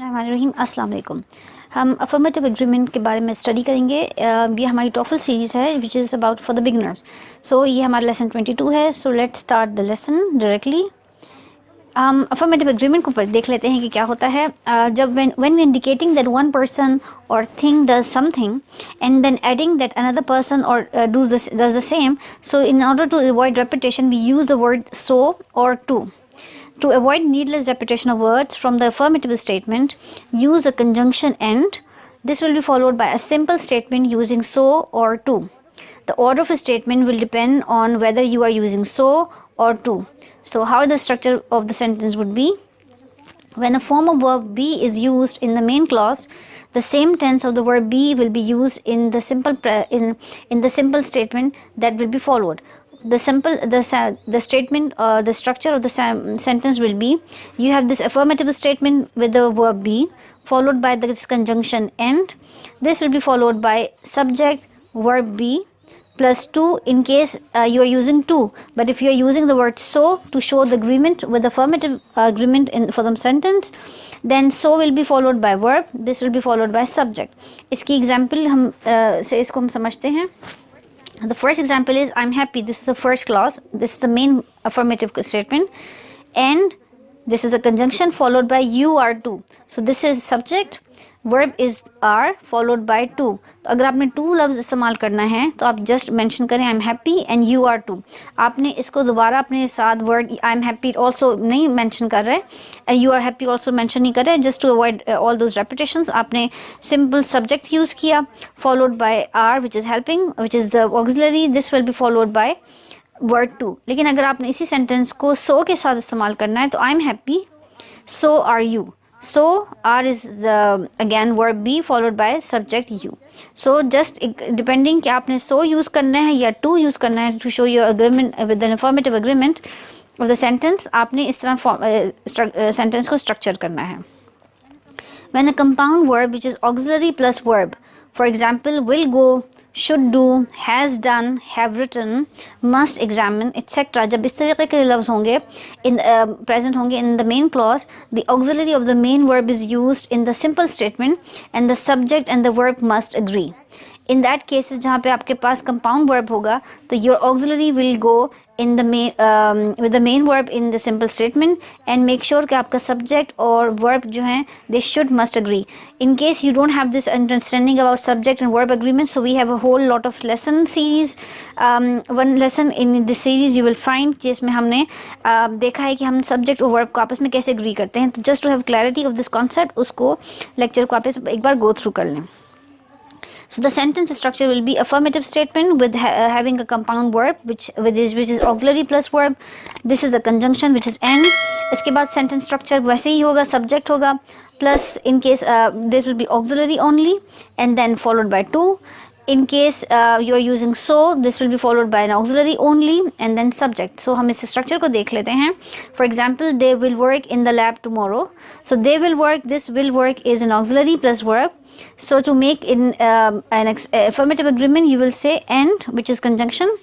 बिस्मिल्लाहिर्रहमानिर्रहीम अस्सलाम वालेकुम। हम अफर्मेटिव एग्रीमेंट के बारे में स्टडी करेंगे। ये हमारी टॉफल सीरीज़ है which is about for the beginners. So ये हमारा लेसन 22 है। So let's start the lesson directly. हम अफर्मेटिव एग्रीमेंट को देख लेते हैं कि क्या होता है। जब when we indicating that one person or thing does something and then adding that another person or does the same, so in order to avoid repetition we use the word so or to. To avoid needless repetition of words from the affirmative statement, use the conjunction and. This will be followed by a simple statement using so or to. The order of a statement will depend on whether you are using so or to. So, how the structure of the sentence would be? When a form of verb be is used in the main clause, the same tense of the verb be will be used in the simple statement that will be followed. The statement the structure of the sentence will be: you have this affirmative statement with the verb be followed by this conjunction and. This will be followed by subject verb be plus to in case you are using to, but if you are using the word so to show the agreement with affirmative agreement for the sentence, then so will be followed by verb. This will be followed by subject. इसकी example हम से इसको हम समझते हैं. The first example is I'm happy. This is the first clause. This is the main affirmative statement, and this is a conjunction followed by you are to. So this is subject, verb is are followed by to. तो अगर आपने to लफ्ज़ इस्तेमाल करना है तो आप just mention करें I'm happy and you are to. आपने इसको दोबारा अपने साथ वर्ड I'm happy also नहीं मेंशन कर रहे, you are happy also mention नहीं कर रहे. Just to avoid all those repetitions आपने सिंपल सब्जेक्ट यूज़ किया followed by are which is helping, which is the auxiliary. This will be followed by word to. लेकिन अगर आपने इसी sentence को so के साथ इस्तेमाल करना है तो I'm happy, so are you. So are is the again verb be followed by subject you. So just depending कि आपने so use करना है या to use करना है to show your agreement with an affirmative agreement of the sentence, आपने इस तरह sentence को structure करना है. When a compound verb which is auxiliary plus verb, for example will go, should do, has done, have written, must examine, etc. जब इस तरीके के लफ्ज़ होंगे present होंगे in the main clause, the auxiliary of the main verb is used in the simple statement and the subject and the verb must agree. In that cases जहाँ पे आपके पास compound verb होगा तो your auxiliary will go in the main with the main verb in the simple statement and make sure कि आपका subject और verb जो हैं they should must agree. In case you don't have this understanding about subject and verb agreement, so we have a whole lot of lesson series. One lesson in this series you will find जिसमें हमने देखा है कि हम subject और verb को आपस में कैसे agree करते हैं. तो just to have clarity of this concept उसको lecture को आप एक बार go through कर लें. So the sentence structure will be affirmative statement with having a compound verb which is auxiliary plus verb. This is the conjunction which is and. इसके बाद sentence structure वैसे ही होगा, subject होगा plus in case this will be auxiliary only and then followed by to. In case you are using so, this will be followed by an auxiliary only and then subject. So हम इस structure को देख लेते हैं. For example, they will work in the lab tomorrow. So they will work, this will work is an auxiliary plus verb. So to make in an affirmative agreement, you will say and, which is conjunction,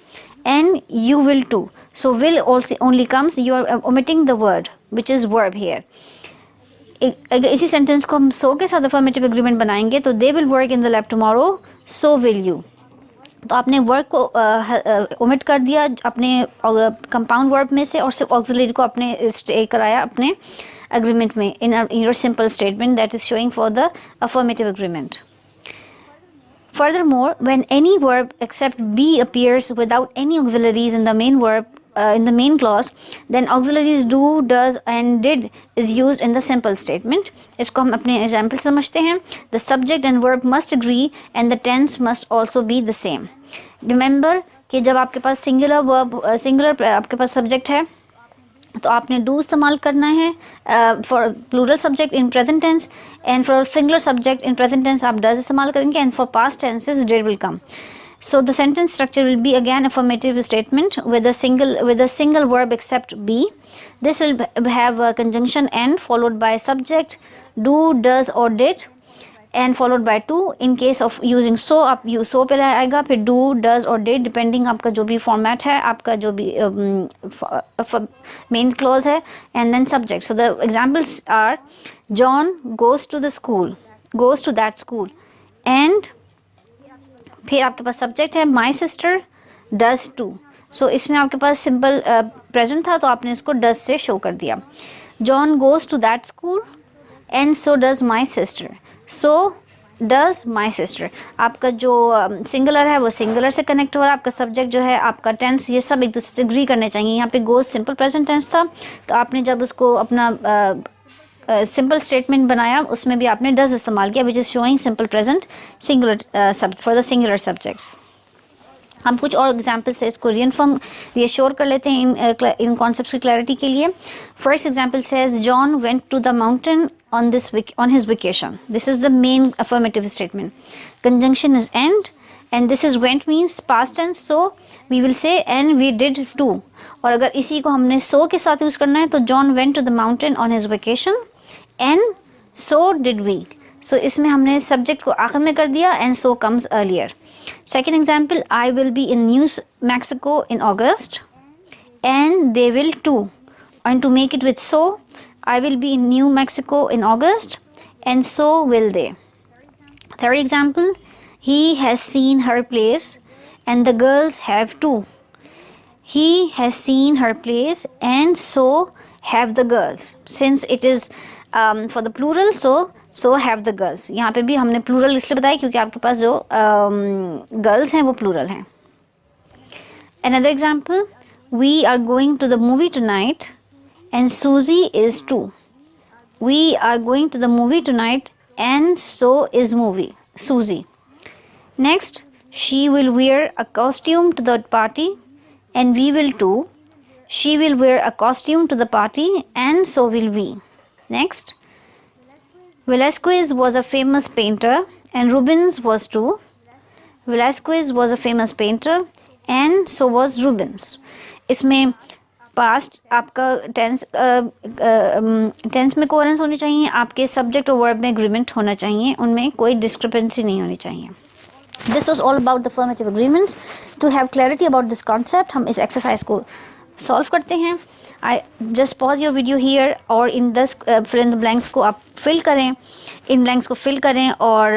and you will too. So will also only comes, you are omitting the word, which is verb here. अगर इसी sentence को हम so के साथ affirmative agreement बनाएंगे तो they will work in the lab tomorrow, so will you. तो आपने वर्क को ओमिट कर दिया अपने कंपाउंड वर्ब में से और सिर्फ ऑक्सिलरी को आपने स्टे कराया अपने agreement में in your simple statement that is showing for the affirmative agreement. Furthermore, when any verb except be appears without any auxiliaries in the main verb in the main clause, then auxiliaries do, does and did is used in the simple statement. इसको हम अपने example समझते हैं. The subject and verb must agree and the tense must also be the same. Remember कि जब आपके पास singular verb singular आपके पास subject है तो आपने do इस्तेमाल करना है for plural subject in present tense and for singular subject in present tense आप does इस्तेमाल करेंगे and for past tenses did will come. So the sentence structure will be again affirmative statement with a single verb except be. This will have a conjunction and followed by subject, do, does or did. and followed by to. In case of using so, आप use so पहले आएगा, फिर do, does और did depending आपका जो भी format है, आपका जो भी main clause है, and then subject. So the examples are John goes to the school, goes to that school, and फिर आपके पास subject है my sister does too. So इसमें आपके पास simple present था, तो आपने इसको does से show कर दिया. John goes to that school and so does my sister. So does my sister. आपका जो सिंगुलर है वो सिंगुलर से कनेक्ट हो रहा है, आपका सब्जेक्ट जो है, आपका टेंस, ये सब एक दूसरे से एग्री करने चाहिए. यहाँ पे गोज सिंपल प्रेजेंट टेंस था, तो आपने जब उसको अपना सिंपल स्टेटमेंट बनाया, उसमें भी आपने डज इस्तेमाल किया, which is showing simple present singular for the singular subjects. हम कुछ और एग्जाम्पल से इसको रीअश्योर कर लेते हैं इन कॉन्सेप्ट्स की क्लैरिटी के लिए. First example says John went to the mountain on his vacation. This is the main affirmative statement. Conjunction is and this is went means past tense, so we will say and we did too. और अगर इसी को हमने so के साथ use करना है तो John went to the mountain on his vacation and so did we. So इसमें हमने subject को आखिर में कर दिया and so comes earlier. Second example, I will be in New Mexico in August and they will too. And to make it with so, I will be in New Mexico in August and so will they. Third example, he has seen her place and the girls have too. He has seen her place and so have the girls. Since it is for the plural, so have the girls. यहाँ पे भी हमने plural इसलिए बताया क्योंकि आपके पास जो girls हैं वो plural हैं. Another example, we are going to the movie tonight and Susie is too. We are going to the movie tonight and so is Susie. Next, she will wear a costume to the party and we will too. She will wear a costume to the party and so will we. Next, Velázquez was a famous painter and Rubens was too. Velázquez was a famous painter and so was Rubens. इसमें past आपका tense में coherence होनी चाहिए, आपके subject और verb में agreement होना चाहिए, उनमें कोई डिस्क्रिपेंसी नहीं होनी चाहिए. This was all about the affirmative agreements. To have clarity about this concept हम इस एक्सरसाइज को सॉल्व करते हैं. I just pause your video here और इन दस फिल इन द ब्लैंक्स को आप फिल करें, इन ब्लैंक्स को फिल करें और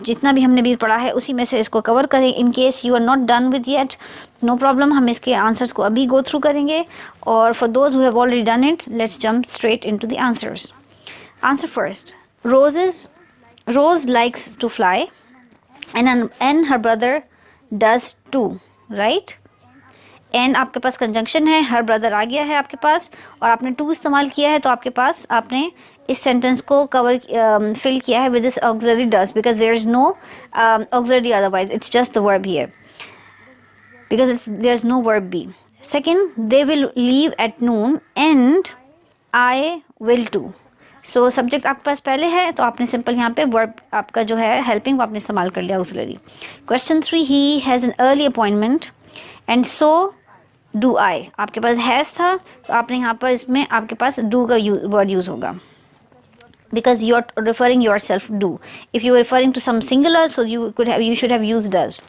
जितना भी हमने भी पढ़ा है उसी में से इसको कवर करें. In case you are not done with yet, no problem, हम इसके आंसर्स को अभी गो थ्रू करेंगे. और for those who have already done it, let's jump straight into the answers. Answer first, Rose likes to fly and her brother does too, right? And आपके पास conjunction है, her brother आ गया है आपके पास और आपने टू इस्तेमाल किया है, तो आपके पास आपने इस सेंटेंस को कवर फिल किया है with this auxiliary does, because there is no auxiliary otherwise, it's just the verb here because there is no verb be. Second, they will leave at noon and I will too. So subject आपके पास पहले है तो आपने simple यहाँ पे verb आपका जो है हेल्पिंग वो आपने इस्तेमाल कर लिया auxiliary. Question 3, he has an early appointment and so do I. आपके पास हैज़ था तो आपने यहाँ पर इसमें आपके पास डू का वर्ड यूज़ होगा because you are referring yourself do. If you are referring to some singular, so you should have used does.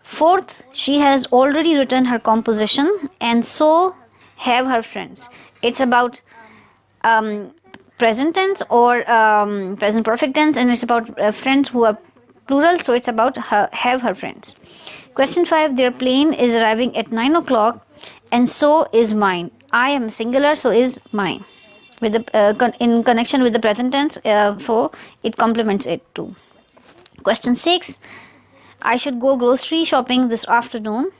Fourth, she has already written her composition and so have her friends. It's about present tense or present perfect tense, and it's about friends who are plural, so it's about have her friends. Question 5, their plane is arriving at 9 o'clock and so is mine. I am singular, so is mine. With the in connection with the present tense, so it complements it too. Question 6, I should go grocery shopping this afternoon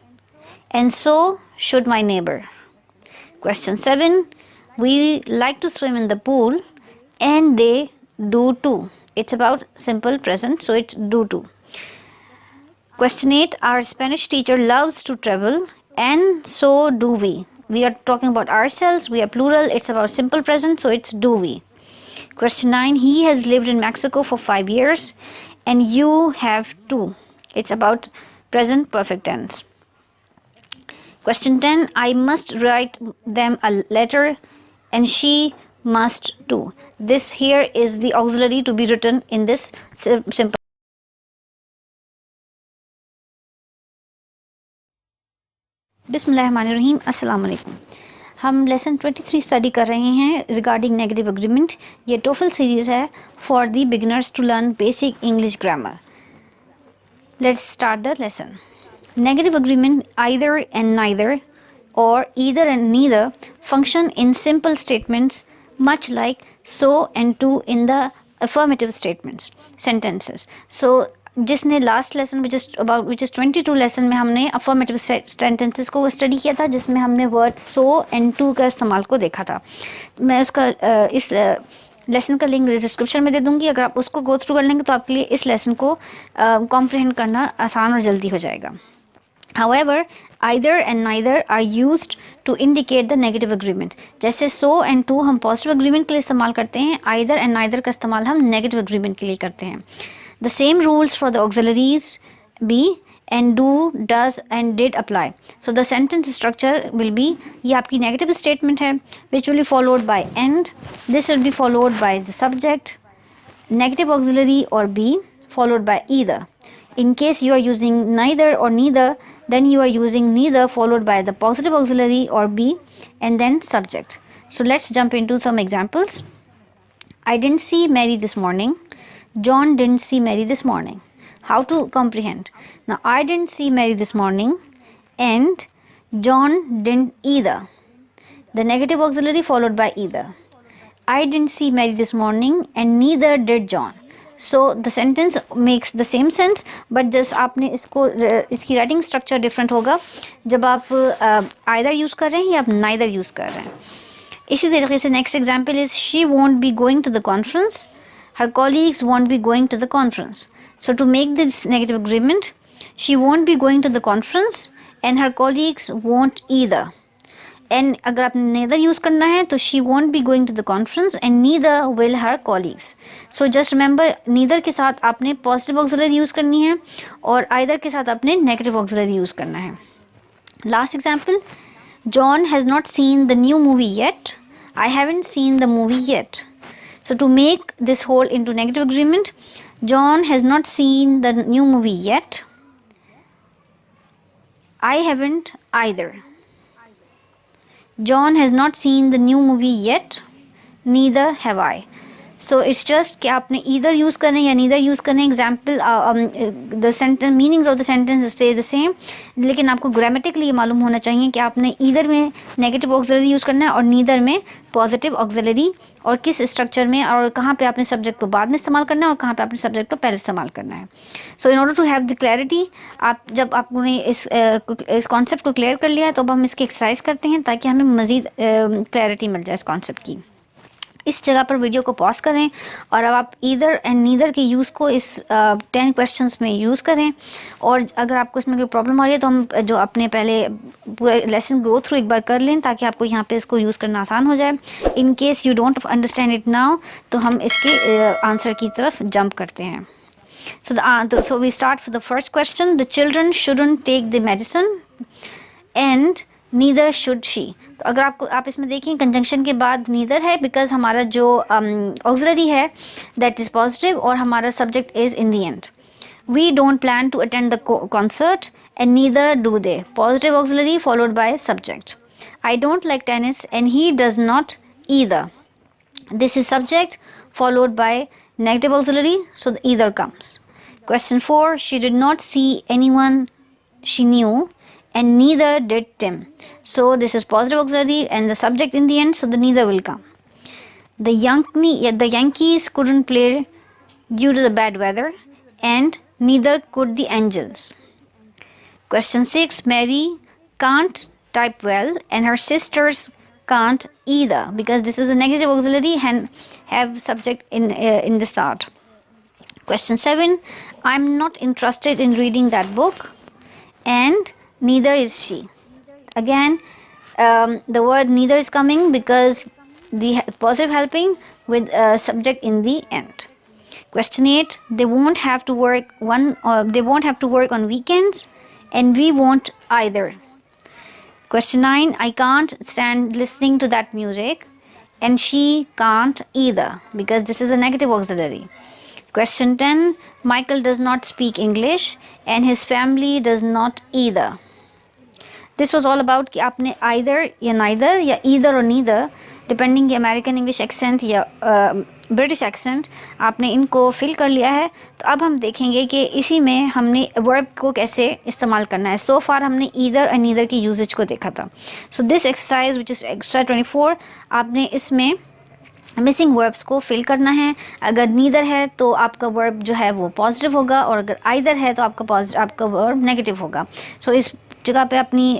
and so should my neighbor. Question 7, we like to swim in the pool and they do too. It's about simple present, so it's do too. Question 8, our Spanish teacher loves to travel and so do we. We are talking about ourselves, we are plural, it's about simple present, so it's do we. Question 9, he has lived in Mexico for 5 years and you have too. It's about present perfect tense. Question 10, I must write them a letter and she must too. This here is the auxiliary to be written in this simple. बिस्मिल्लाहिर्रहमानिर्रहीम, अस्सलाम वालेकुम। हम lesson 23 study कर रहे हैं regarding negative agreement. ये TOEFL series है for the beginners to learn basic English grammar. Let's start the lesson. Negative agreement either and neither or either and neither function in simple statements much like so and to in the affirmative statements sentences. So जिसने last lesson which is 22 lesson में हमने affirmative sentences को study किया था, जिसमें हमने word so and to का इस्तेमाल को देखा था। मैं उसका इस लेसन का लिंक डिस्क्रिप्शन में दे दूँगी। अगर आप उसको गो थ्रू कर लेंगे तो आपके लिए इस लेसन को कॉम्प्रिहेंड करना आसान और जल्दी हो जाएगा। However, either and neither are used to indicate the negative agreement. जैसे so and to हम positive agreement के लिए इस्तेमाल करते हैं, either and neither का इस्तेमाल हम negative agreement के लिए करते हैं। The same rules for the auxiliaries be and do, does and did apply. So the sentence structure will be, ये आपकी negative statement है, which will be followed by and, this will be followed by the subject, negative auxiliary or be followed by either. In case you are using neither or neither, then you are using neither followed by the positive auxiliary or be and then subject. So let's jump into some examples. I didn't see Mary this morning. John didn't see Mary this morning. How to comprehend? Now I didn't see Mary this morning and John didn't either. The negative auxiliary followed by either. I didn't see Mary this morning and neither did John. So the sentence makes the same sense, but just आपने इसकी writing structure different होगा जब आप either use कर रहे हैं या आप नाइदर यूज़ कर रहे हैं। इसी तरीके से next example is she won't be going to the conference, her colleagues won't be going to the conference. So to make this negative agreement, she won't be going to the conference and her colleagues won't either. एंड अगर आपने neither use करना है तो she won't be going to the conference and neither will her colleagues. So just remember, neither के साथ आपने positive auxiliary use करनी है और आइदर के साथ आपने नेगेटिव ऑक्सिलरी यूज़ करना है। Last example, John has not seen the new movie yet, I haven't seen the movie yet. So to make this whole into negative agreement, John has not seen the new movie yet, I haven't either. John has not seen the new movie yet, neither have I. So it's just कि आपने either use करना है या neither use करना है। Example the sentence meanings of the sentence stay the same, लेकिन आपको grammatically ये मालूम होना चाहिए कि आपने either में नेगेटिव ऑक्सिलरी यूज़ करना है और neither में पॉजिटिव ऑक्सिलरी, और किस स्ट्रक्चर में और कहाँ पे आपने सब्जेक्ट को बाद में इस्तेमाल करना है और कहाँ पे आपने सब्जेक्ट को पहले इस्तेमाल करना है। So in order to have the clarity, आप जब आपने इस कॉन्सेप्ट को क्लियर कर लिया है तो अब हम इसकी एक्सरसाइज करते हैं ताकि हमें मज़ीद क्लैरिटी मिल जाए इस कॉन्सेप्ट की। इस जगह पर वीडियो को पॉज करें और अब आप ईदर एंड नीदर के यूज़ को इस 10 क्वेश्चंस में यूज़ करें। और अगर आपको इसमें कोई प्रॉब्लम आ रही है तो हम जो अपने पहले पूरा लेसन गो थ्रू एक बार कर लें ताकि आपको यहाँ पे इसको यूज़ करना आसान हो जाए। इन case you don't understand it now तो हम इसके आंसर की तरफ जंप करते हैं। So we start with the first question. The children shouldn't take the medicine and neither should she. तो अगर आप इसमें देखें कंजंक्शन के बाद नीदर है बिकॉज हमारा जो ऑक्सिलरी है दैट इज़ पॉजिटिव और हमारा subject is in the end. We don't plan to attend the concert and neither do they, positive auxiliary followed by subject. I don't like tennis and he does not either, this is subject followed by negative auxiliary, so the either comes. Question 4, she did not see anyone she knew and neither did Tim. So this is positive auxiliary and the subject in the end, so the neither will come. The Yankees couldn't play due to the bad weather and neither could the Angels. Question 6, Mary can't type well and her sisters can't either because this is a negative auxiliary and have subject in the start. Question 7, I'm not interested in reading that book and neither is she. Again the word neither is coming because the positive helping with subject in the end. Question 8, they won't have to work on weekends and we won't either. Question 9, I can't stand listening to that music and she can't either because this is a negative auxiliary. Question 10, Michael does not speak English and his family does not either. This was all about कि आपने either या neither या either और neither depending कि American English accent या British accent आपने इनको fill कर लिया है. तो अब हम देखेंगे कि इसी में हमने वर्ब को कैसे इस्तेमाल करना है. सो फार हमने ईदर और नीदर की यूजेज को देखा था. So this exercise which is extra 24 आपने इसमें मिसिंग वर्ब्स को फिल करना है. अगर नीदर है तो आपका वर्ब जो है वो पॉजिटिव होगा और अगर आइदर है तो आपका वर्ब नेगेटिव होगा. सो इस जगह पे अपनी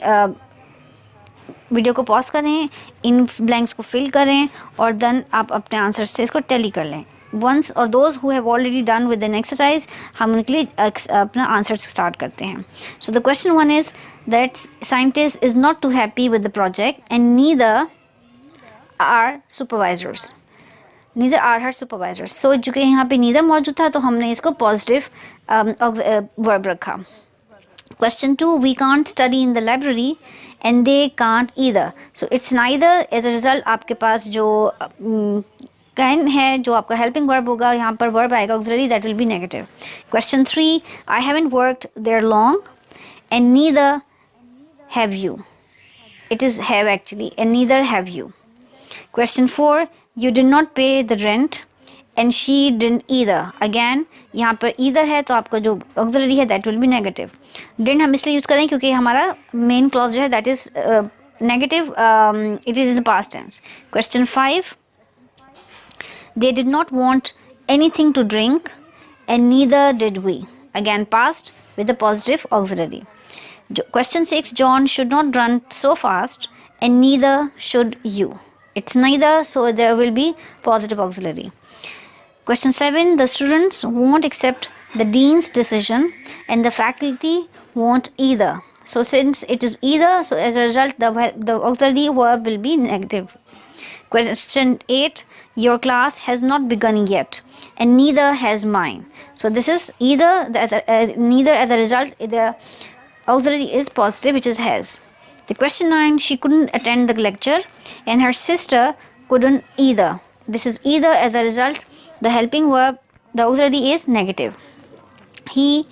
वीडियो को पॉज करें, इन ब्लैंक्स को फिल करें और देन आप अपने आंसर से इसको टैली कर लें. वंस और those who have already done with an exercise हम उनके लिए अपना आंसर स्टार्ट करते हैं. So the question 1 is that scientist is not too happy with the project and neither are supervisors. Neither are her supervisors. तो चूँकि यहाँ पे नीदर मौजूद था तो हमने इसको पॉजिटिव वर्ब रखा. Question 2, we can't study in the library and they can't either. So it's neither. As a result आपके पास जो can है जो आपका helping verb होगा यहाँ पर verb आएगा auxiliary, that will be negative. Question 3, I haven't worked there long and neither have you. It is have actually and neither have you. Question 4, you did not pay the rent and she didn't either. Again यहाँ पर either है तो आपका जो auxiliary है that will be negative. Didn't हम इसलिए use करें क्योंकि हमारा main clause जो है that is negative, it is in the past tense. Question 5, they did not want anything to drink and neither did we. Again past with the positive auxiliary. Question 6, John should not run so fast and neither should you. It's neither, so there will be positive auxiliary. Question 7, the students won't accept the dean's decision and the faculty won't either. So since it is either, so as a result the auxiliary verb will be negative. Question 8, your class has not begun yet and neither has mine. So this is either, neither as a result the auxiliary is positive, which is has. The question 9, she couldn't attend the lecture and her sister couldn't either. This is either, as a result the helping verb, the auxiliary is negative. He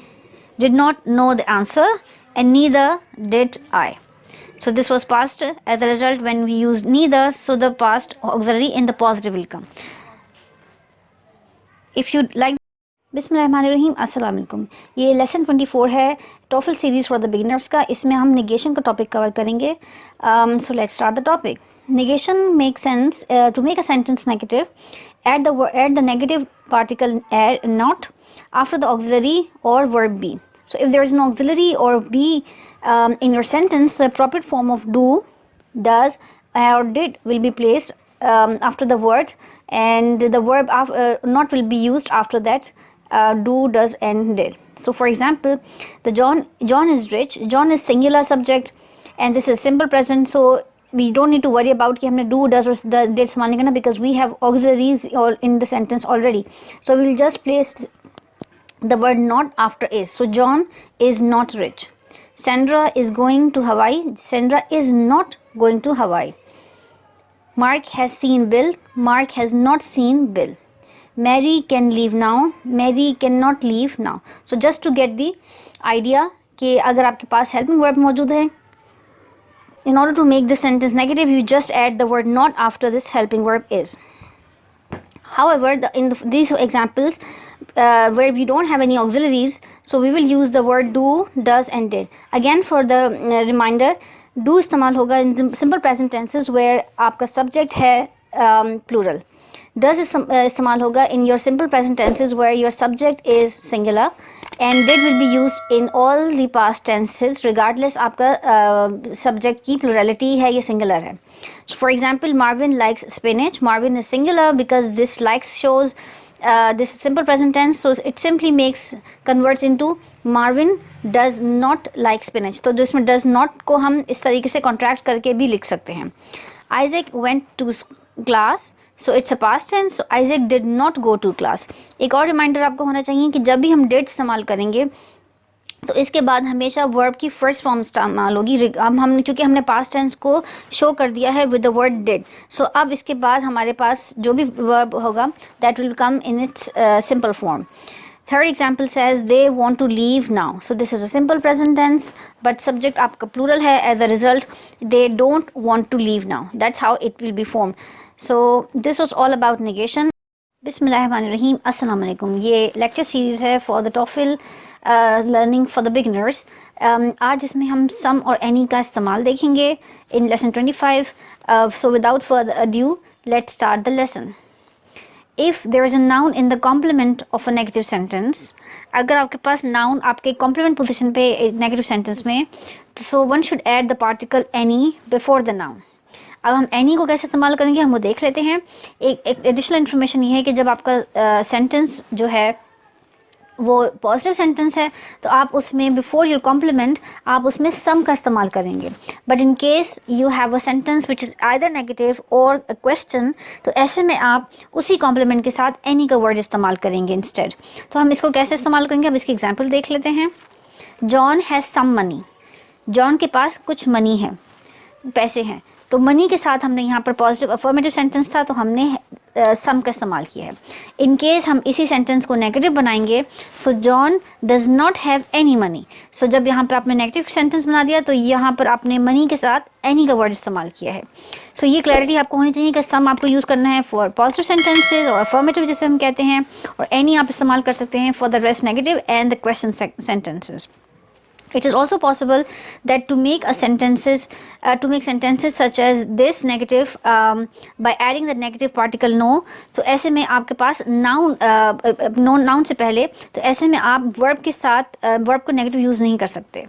did not know the answer and neither did I. So this was past. As a result when we use neither, so the past auxiliary in the positive will come. If you like, बिस्मिल्लाहिर्रहमानिर्रहीम, अस्सलाम वालेकुम. ये lesson 24 है टॉफल series for the beginners का. इसमें हम negation का topic cover करेंगे. सो let's start the topic. Negation makes sense to make a sentence negative. Add the negative particle not after the auxiliary or verb be. So if there is an auxiliary or be in your sentence, the appropriate form of do, does or did will be placed after the word, and the verb not will be used after that. Do, does and did. So for example, the John is rich. John is singular subject and this is simple present, so we don't need to worry about कि हमने do, does or did इस्तेमाल नहीं करना because we have auxiliaries in the sentence already. So we will just place the word not after is. So John is not rich. Sandra is going to Hawaii. Sandra is not going to Hawaii. Mark has seen Bill. Mark has not seen Bill. Mary can leave now. Mary cannot leave now. So just to get the idea कि अगर आपके पास helping verb मौजूद है, in order to make this sentence negative, you just add the word not after this helping verb is. However, in these examples where we don't have any auxiliaries, so we will use the word do, does and did. Again for the reminder, do इस्तेमाल होगा in simple present tenses where आपका subject है plural. Does इस्तेमाल होगा in your simple present tenses where your subject is singular, and did will be used in all the past tenses regardless आपका subject की plurality है या singular है. So for example, Marvin likes spinach. Marvin is singular because this likes shows this simple present tense, so it simply converts into Marvin does not like spinach. तो जो इसमें does not को हम इस तरीके से contract करके भी लिख सकते हैं. Isaac went to class. So it's a past tense. So Isaac did not go to class. एक और रिमाइंडर आपको होना चाहिए कि जब भी हम did इस्तेमाल करेंगे तो इसके बाद हमेशा वर्ब की फर्स्ट फॉर्म इस्तेमाल होगी। हम चूँकि हमने पास्ट टेंस को शो कर दिया है विद द वर्ड डिड, सो अब इसके बाद हमारे पास जो भी वर्ब होगा that will come in its simple form. Third example says they want to leave now. So this is a simple present tense, but subject आपका plural है. As a result, they don't want to leave now. That's how it will be formed. So this was all about negation. बिस्मिल्लाहिर्रहमानिर्रहीम, अस्सलाम वालेकुम। ये lecture series है for the TOEFL learning for the beginners. आज इसमें हम some और any का इस्तेमाल देखेंगे in lesson 25। So without further adieu let's start the lesson. If there is a noun in the complement of a negative sentence, अगर आपके पास noun आपके complement position पे negative sentence में, so one should add the particle any before the noun. अब हम any को कैसे इस्तेमाल करेंगे हम वो देख लेते हैं। एक additional information ये है कि जब आपका sentence जो है वो पॉजिटिव सेंटेंस है तो आप उसमें बिफोर योर कॉम्प्लीमेंट आप उसमें सम का इस्तेमाल करेंगे। But in case you have a sentence which is either negative और अ क्वेश्चन, तो ऐसे में आप उसी कॉम्प्लीमेंट के साथ एनी का वर्ड इस्तेमाल करेंगे इंस्टेड। तो हम इसको कैसे इस्तेमाल करेंगे, अब इसकी एग्जांपल देख लेते हैं। John has some money, John के पास कुछ मनी है, पैसे हैं। तो मनी के साथ हमने यहाँ पर पॉजिटिव अफर्मेटिव सेंटेंस था तो हमने सम का इस्तेमाल किया है। इन केस हम इसी सेंटेंस को नेगेटिव बनाएंगे, so John does not have any money. So जब यहाँ पर आपने नेगेटिव सेंटेंस बना दिया तो यहाँ पर आपने मनी के साथ एनी का वर्ड इस्तेमाल किया है। सो ये क्लैरिटी आपको होनी चाहिए कि सम आपको यूज़ करना है फॉर पॉजिटिव सेंटेंसेज और अफर्मेटिव जिसे हम कहते हैं, और एनी आप इस्तेमाल कर सकते हैं for the rest negative and the question sentences. It is also possible that to make sentences such as this negative by adding the negative particle no, तो ऐसे में आपके पास noun से पहले, तो ऐसे में आप verb के साथ verb को negative यूज़ नहीं कर सकते।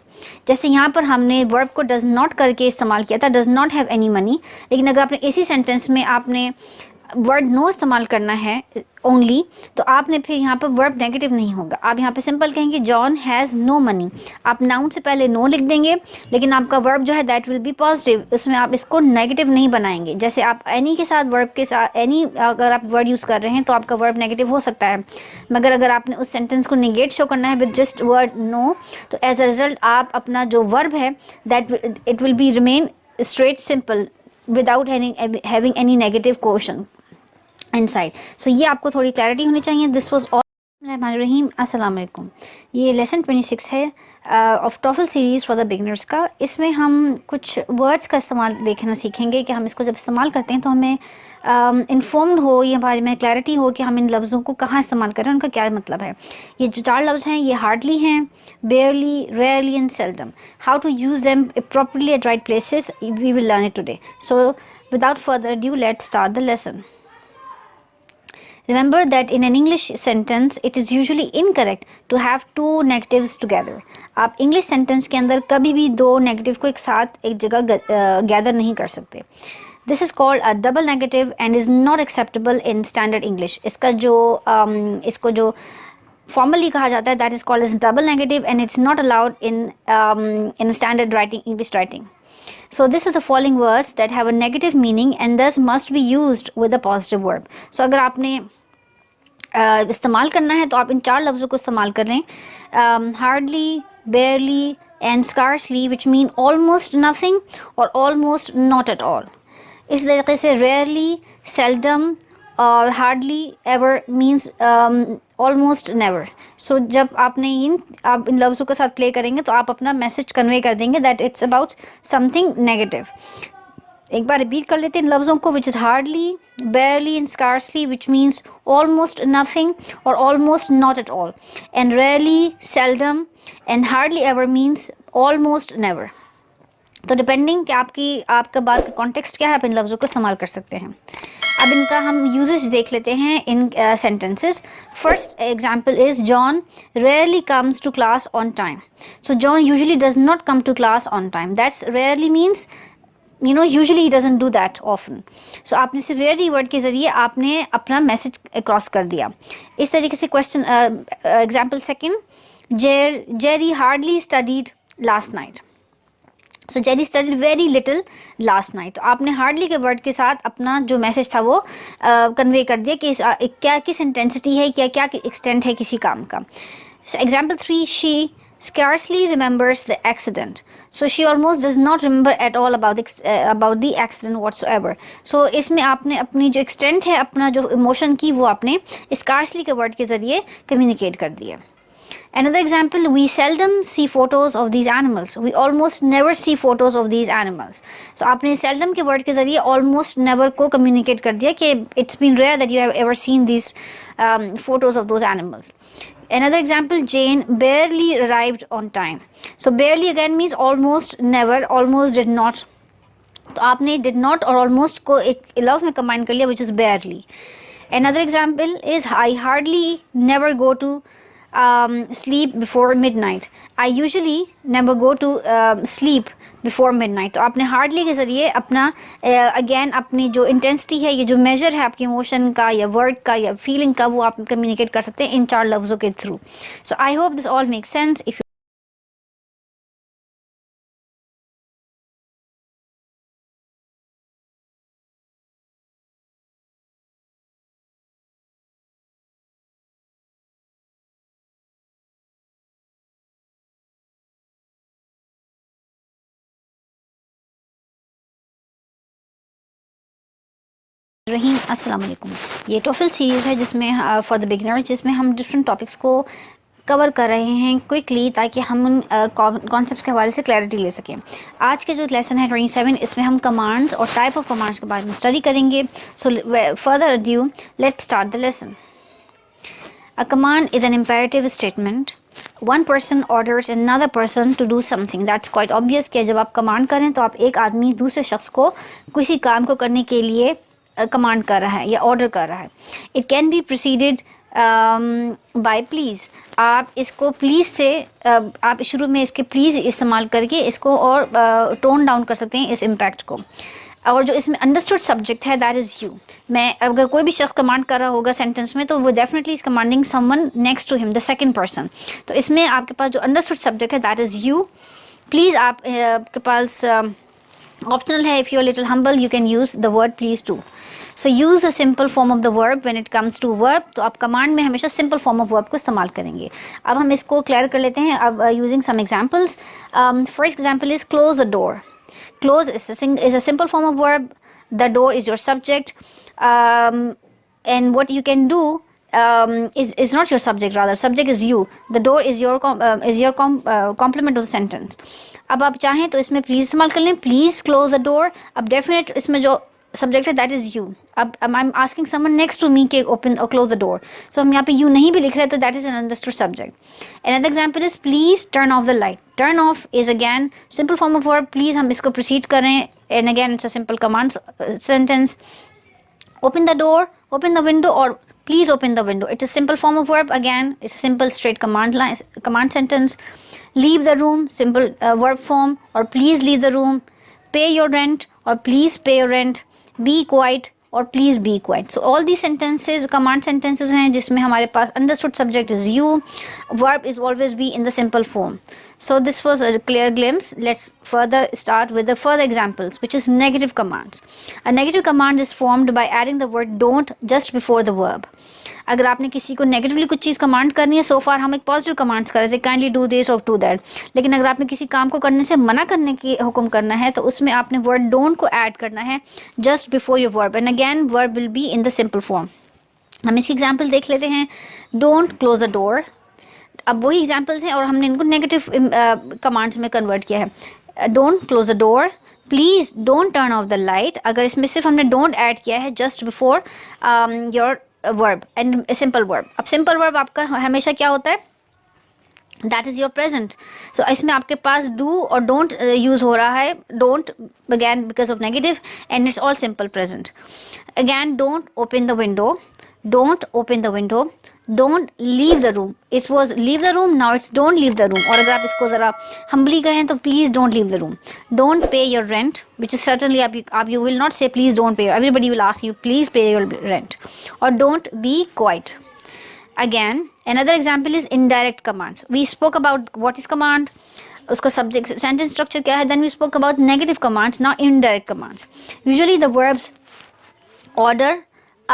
जैसे यहाँ पर हमने verb को does not करके इस्तेमाल किया था, does not have any money, लेकिन अगर आपने इसी sentence में आपने वर्ड नो इस्तेमाल करना है ओनली, तो आपने फिर यहाँ पर वर्ब नेगेटिव नहीं होगा। आप यहाँ पे सिंपल कहेंगे जॉन हैज़ नो मनी, आप नाउन से पहले नो लिख देंगे, लेकिन आपका वर्ब जो है दैट विल बी पॉजिटिव, उसमें आप इसको नेगेटिव नहीं बनाएंगे। जैसे आप एनी के साथ वर्ब के साथ एनी अगर आप वर्ड यूज़ कर रहे हैं तो आपका वर्ब नेगेटिव हो सकता है, मगर अगर आपने उस सेंटेंस को नेगेट शो करना है विद जस्ट वर्ड नो, तो एज अ रिजल्ट आप अपना जो वर्ब है that it will be remain straight simple without having any negative question inside. So ये आपको थोड़ी क्लैरिटी होनी चाहिए। This was all. रहीम, अस्सलाम वालेकुम। ये लेसन 26 है of TOEFL series for the beginners का। इसमें हम कुछ वर्ड्स का इस्तेमाल देखना सीखेंगे कि हम इसको जब इस्तेमाल करते हैं तो हमें इन्फॉर्म्ड हो, ये हमारे में क्लैरिटी हो कि हम इन लफ्ज़ों को कहाँ इस्तेमाल करें, उनका क्या मतलब है। ये जो 4 लफ्ज़ हैं ये हार्डली हैं, barely, rarely and seldom. How to use them properly at right places we will learn it today. So without further due let's start the lesson. Remember that in an English sentence, it is usually incorrect to have 2 negatives together. आप English sentence के अंदर कभी भी 2 negative को एक साथ एक जगह gather नहीं कर सकते। This is called a double negative and is not acceptable in standard English. इसको जो formally कहा जाता है that is called as double negative and it's not allowed in standard writing, English writing. So this is the following words that have a negative meaning and thus must be used with a positive verb. So अगर आपने इस्तेमाल करना है तो आप इन 4 लफ्ज़ों को इस्तेमाल कर लें। Hardly, barely and scarcely which mean almost nothing और ऑलमोस्ट नॉट एट ऑल। इस तरीके से रेयरली, सेल्डम और hardly ever means almost never. So जब आप इन लफ्ज़ों के साथ प्ले करेंगे तो आप अपना मैसेज कन्वे कर देंगे that it's about something negative. एक बार रिपीट कर लेते हैं इन लफ्ज़ों को, which is hardly, barely and scarcely which means almost nothing और almost not at all, and rarely, seldom and hardly ever means almost never. तो डिपेंडिंग कि आपका बात का कॉन्टेक्स्ट क्या है, आप इन लफ्ज़ों को इस्तेमाल कर सकते हैं। अब इनका हम यूजेज देख लेते हैं इन sentences. First example is John rarely comes to class on time. So John usually does not come to class on time. That's rarely means usually he doesn't do that often. So आपने सिर्फ rarely word के ज़रिए आपने अपना message cross कर दिया। इस तरीके से question example second, Jerry hardly studied last night. So Jerry studied very little last night. तो आपने हार्डली के वर्ड के साथ अपना जो मैसेज था वो कन्वे कर दिया कि किस इंटेंसिटी है, क्या एक्सटेंट है किसी काम का। Example 3, she scarcely remembers the accident. So she almost does not remember at all about the accident whatsoever. So इसमें आपने अपनी जो extent है, अपना जो emotion की, वो आपने scarcely के word के ज़रिए communicate कर दिया. Another example, we seldom see photos of these animals. We almost never see photos of these animals. So आपने seldom के word के ज़रिए almost never को communicate कर दिया कि it's been rare that you have ever seen these photos of those animals. Another example, Jane barely arrived on time. So barely again means almost never, almost did not. तो आपने did not और almost को एक love में combine कर लिया, which is barely. Another example is I hardly never go to sleep before midnight. I usually never go to sleep before midnight. तो आपने hardly के ज़रिए अपना again अपनी जो intensity है, ये जो measure है आपकी emotion का या word का या feeling का, वो आप communicate कर सकते हैं इन 4 लफ्ज़ों के through. So I hope this all makes sense. If रहीम, अस्सलाम वालेकुम. ये टोफल सीरीज़ है जिसमें फॉर द बिगिनर्स, जिसमें हम डिफरेंट टॉपिक्स को कवर कर रहे हैं क्विकली, ताकि हम उन कॉन्सेप्ट्स के हवाले से क्लैरिटी ले सकें. आज के जो लेसन है 27, इसमें हम कमांड्स और टाइप ऑफ कमांड्स के बारे में स्टडी करेंगे. So further adieu, let's start the lesson. A command is an imperative statement. One person orders another person to do something. That's quite obvious कि जब आप कमांड करें तो आप एक आदमी दूसरे शख्स को किसी काम को करने के लिए कमांड कर रहा है या ऑर्डर कर रहा है. It can be preceded by please. आप इसको प्लीज़ से आप शुरू में इसके प्लीज़ इस्तेमाल करके इसको और टोन डाउन कर सकते हैं इस इम्पैक्ट को. और जो इसमें अंडरस्टूड सब्जेक्ट है, दैट इज़ यू. मैं अगर कोई भी शख्स कमांड कर रहा होगा सेंटेंस में, तो वो definitely is commanding someone next to him, the second person. तो इसमें आपके पास जो अंडरस्टूड सब्जेक्ट है, दैट इज़ यू. प्लीज़ आपके पास ऑप्शनल है. If you are little humble, you can use the word please too. So use the simple form of the verb when it comes to verb. तो आप command में हमेशा simple form of verb को इस्तेमाल करेंगे. अब हम इसको क्लियर कर लेते हैं अब using some examples. First example is close the door. Close is a simple form of verb. The door is your subject, and what you can do is not your subject. Rather, subject is you. The door is your complement of the sentence. अब आप चाहें तो इसमें please इस्तेमाल कर लें. Please close the door. अब definite इसमें जो सब्जेक्ट है, दैट इज़ यू. अब I am asking someone next to me के ओपन और क्लोज द डोर. सो हम यहाँ पे यू नहीं भी लिख रहे हैं, तो that is an understood subject. Another example is please turn off the light. Turn off is again simple form of verb. Please हम इसको प्रोसीड करें, and again it's a simple command sentence. Open the door, open the window, और please open the window. It is simple form of verb. Again, it's a simple straight command sentence. Leave the room, simple verb form, or please leave the room. Pay your rent, or please pay your rent. Be quiet, और please be quiet. So all the sentences command sentences हैं जिसमें हमारे पास understood subject is you. Verb is always be in the simple form. So this was a clear glimpse. Let's further start with the further examples, which is negative commands. A negative command is formed by adding the word don't just before the verb. अगर आपने किसी को negatively कुछ चीज़ command करनी है, सो फार हम एक positive commands कर रहे थे, काइंडली डू दिस और डू दैट. लेकिन अगर आपने किसी काम को करने से मना करने की हुक्म करना है, तो उसमें आपने वर्ड डोंट को ऐड करना है just before your verb, and again verb will be in the simple form. हम इसकी एग्जाम्पल देख लेते हैं. Don't close the door. अब वही एग्जाम्पल्स हैं और हमने इनको नेगेटिव कमांड्स में कन्वर्ट किया है. Don't close the door. Please don't turn off the light. अगर इसमें सिर्फ हमने डोंट ऐड किया है just before your verb and simple verb. अब सिंपल वर्ब आपका हमेशा क्या होता है, दैट इज़ योर प्रेजेंट. सो इसमें आपके पास डू और डोंट यूज़ हो रहा है. Don't again because of negative, and it's all simple present. Again don't open the window. Don't open the window. Don't leave the room. It was leave the room, now it's don't leave the room. और अगर आप इसको ज़रा humbly कहें तो please don't leave the room. Don't pay your rent, which is certainly आप you will not say please don't pay. Everybody will ask you please pay your rent. और don't be quiet. Again another example is indirect commands. We spoke about what is command, उसका subject sentence structure क्या है. Then we spoke about negative commands. Now indirect commands. Usually the verbs order,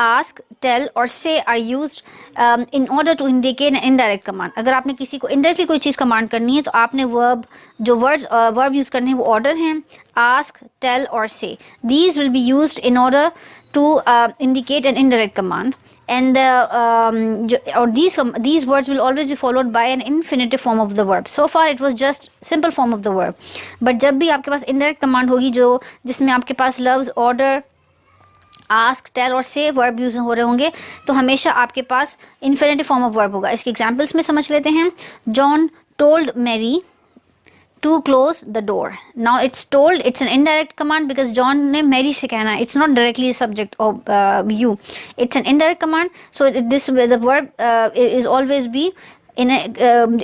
ask, tell और say are used in order to indicate an indirect command. अगर आपने किसी को indirectly कोई चीज़ command करनी है तो आपने जो words verb use करने हैं वो order हैं, ask, tell और say. These will be used in order to indicate an indirect command. And these words will always be followed by an infinitive form of the verb. So far it was just simple form of the verb, but जब भी आपके पास indirect command होगी जिसमें आपके पास loves, order, ask, tell और से verb use हो रहे होंगे तो हमेशा आपके पास इन्फिनेटिव फॉर्म ऑफ वर्ब होगा. इसके एग्जांपल्स में समझ लेते हैं. John told Mary to close the door. Now it's told, it's an indirect command because John ने मैरी से कहना है. It's not directly subject of you, it's an indirect command. So this the verb is always be in a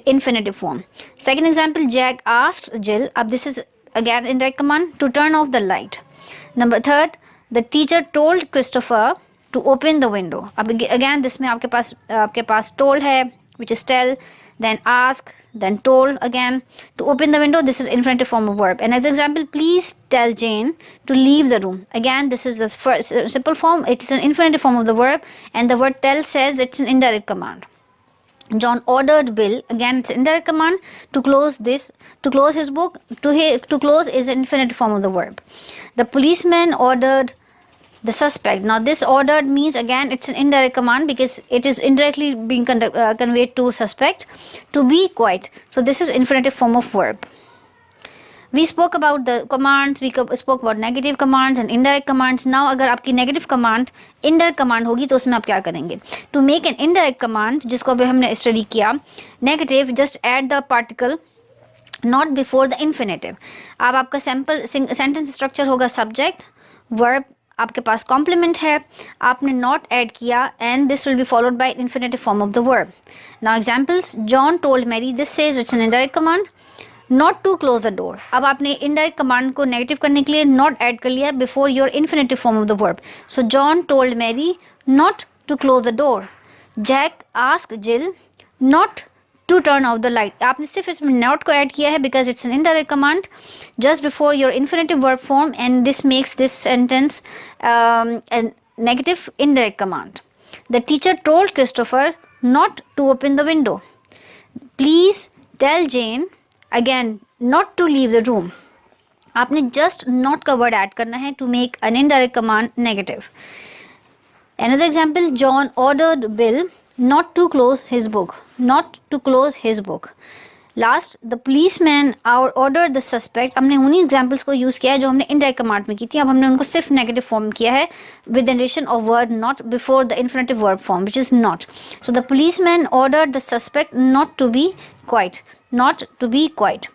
infinitive form. Second example, Jack asked Jill, this is again indirect command, to turn off the light. Number third, the teacher told Christopher to open the window. अब again this में आपके पास told है, which is tell, then ask, then told again. To open the window, this is infinitive form of verb. Another example, please tell Jane to leave the room. Again, this is the first simple form. It's an infinitive form of the verb, and the word tell says that it's an indirect command. John ordered Bill, again it's indirect command, to close his book. To close is an infinitive form of the verb. The policeman ordered the suspect. Now this ordered means again it's an indirect command because it is indirectly being conveyed to suspect, to be quiet. So this is infinitive form of verb. We spoke about the commands, we spoke about negative commands and indirect commands. Now अगर आपकी negative command indirect command होगी तो उसमें आप क्या करेंगे? To make an indirect command, जिसको अभी हमने study किया, negative, just add the particle not before the infinitive. अब आपका sentence structure होगा subject, verb, आपके पास complement है, आपने not add किया, and this will be followed by infinitive form of the verb. Now examples, John told Mary, this says it's an indirect command, not to close the door. अब आपने indirect command को negative करने के लिए not add कर लिया before your infinitive form of the verb. So John told Mary not to close the door. Jack asked Jill not to turn off the light. आपने सिर्फ इसमें not को add किया है because it's an indirect command just before your infinitive verb form, and this makes this sentence a negative indirect command. The teacher told Christopher not to open the window. Please tell Jane, again not to leave the room. आपने just not का word add करना है to make an indirect command negative. Another example, John ordered Bill not to close his book. Not to close his book. Last, the policeman ordered the suspect. हमने उन्हीं examples को use किया है जो हमने indirect command में की थी. अब हमने उनको सिर्फ negative form किया है with the addition of word not before the infinitive verb form, which is not. So the policeman ordered the suspect not to be quiet. Not to be quiet.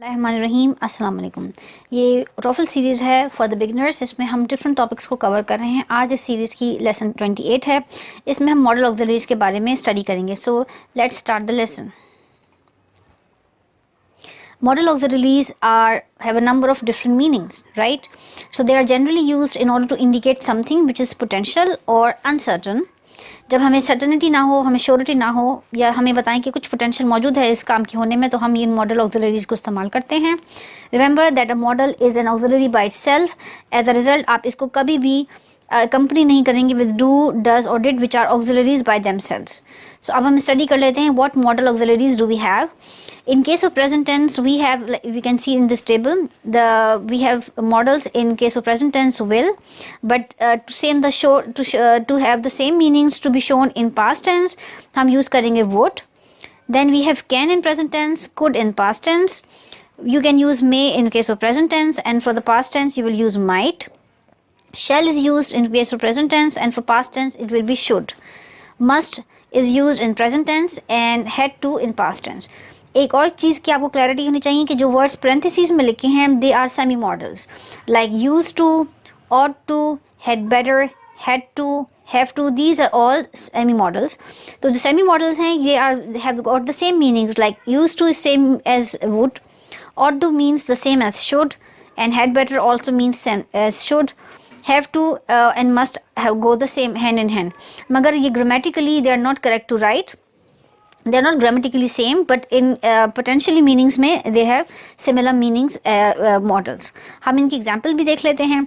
रहीम, अस्सलाम वालेकुम. ये टॉफल सीरीज़ है for the beginners. इसमें हम different topics को cover कर रहे हैं. आज इस सीरीज़ की लेसन 28 है. इसमें हम मॉडल ऑक्सिलरीज के बारे में स्टडी करेंगे. सो let's start the lesson. Modal auxiliaries have a number of different meanings, right? So they are generally used in order to indicate something which is potential or uncertain. जब हमें certainty ना हो, हमें surety ना हो, या हमें बताएं कि कुछ पोटेंशियल मौजूद है इस काम के होने में, तो हम ये मॉडल ऑक्सिलरीज को इस्तेमाल करते हैं. Remember that a modal is an auxiliary by itself. As a result आप इसको कभी भी कंपनी नहीं करेंगे विद डू, डज और did which are auxiliaries by themselves. So अब हम स्टडी कर लेते हैं what modal auxiliaries do we have. In case of present tense, we have, like we can see in this table, we have models in case of present tense will, but to have the same meanings to be shown in past tense, हम use करेंगे would. Then we have can in present tense, could in past tense. You can use may in case of present tense, and for the past tense you will use might. Shall is used in case of present tense, and for past tense it will be should. Must is used in present tense and had to in past tense. एक और चीज़ की आपको clarity होनी चाहिए कि जो words parenthesis में लिखे हैं they are semi modals, like used to, ought to, had better, had to, have to, these are all semi models. तो जो सेमी मॉडल्स हैं ये have got the same meanings, like used to is same as would, ought to means the same as should, and had better also means same as should. Have to and must have go the same hand in hand. मगर ये grammatically they are not correct to write. they are not grammatically same, but in potentially meanings में they have similar meanings, models. हम इनकी example भी देख लेते हैं.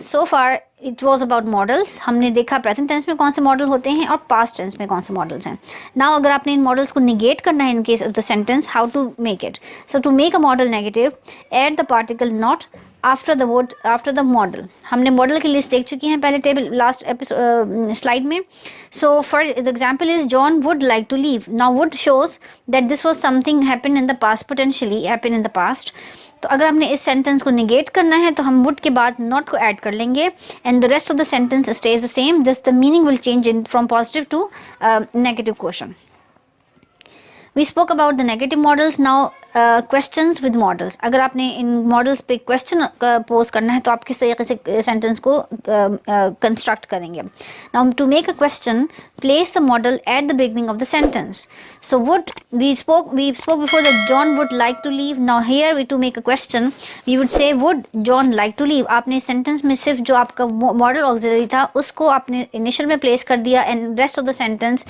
So far it was about models. हमने देखा present tense में कौन से model होते हैं और past tense में कौन से models हैं. Now अगर आपने इन models को negate करना है in case of the sentence, how to make it? So to make a model negative, add the particle not after the word after the modal. हमने मॉडल की लिस्ट देख चुकी हैं पहले टेबल लास्ट एपिसोड स्लाइड में. So for the example is John would like to leave. Now would shows that this was something happen in the past, potentially happen in the past. तो अगर हमने इस sentence को negate करना है तो हम वुड के बाद नॉट को ऐड कर लेंगे and the rest of the sentence stays the same, just the meaning will change in from positive to negative question. We spoke about the negative models. Now questions with models. अगर आपने इन models पे question pose करना है तो आप किस तरीके से sentence को construct करेंगे. Now to make a question, place the model at the beginning of the sentence. So would we spoke before that John would like to leave. Now here we to make a question, we would say would John like to leave. आपने sentence में सिर्फ जो आपका model auxiliary था उसको आपने initial में place कर दिया and rest of the sentence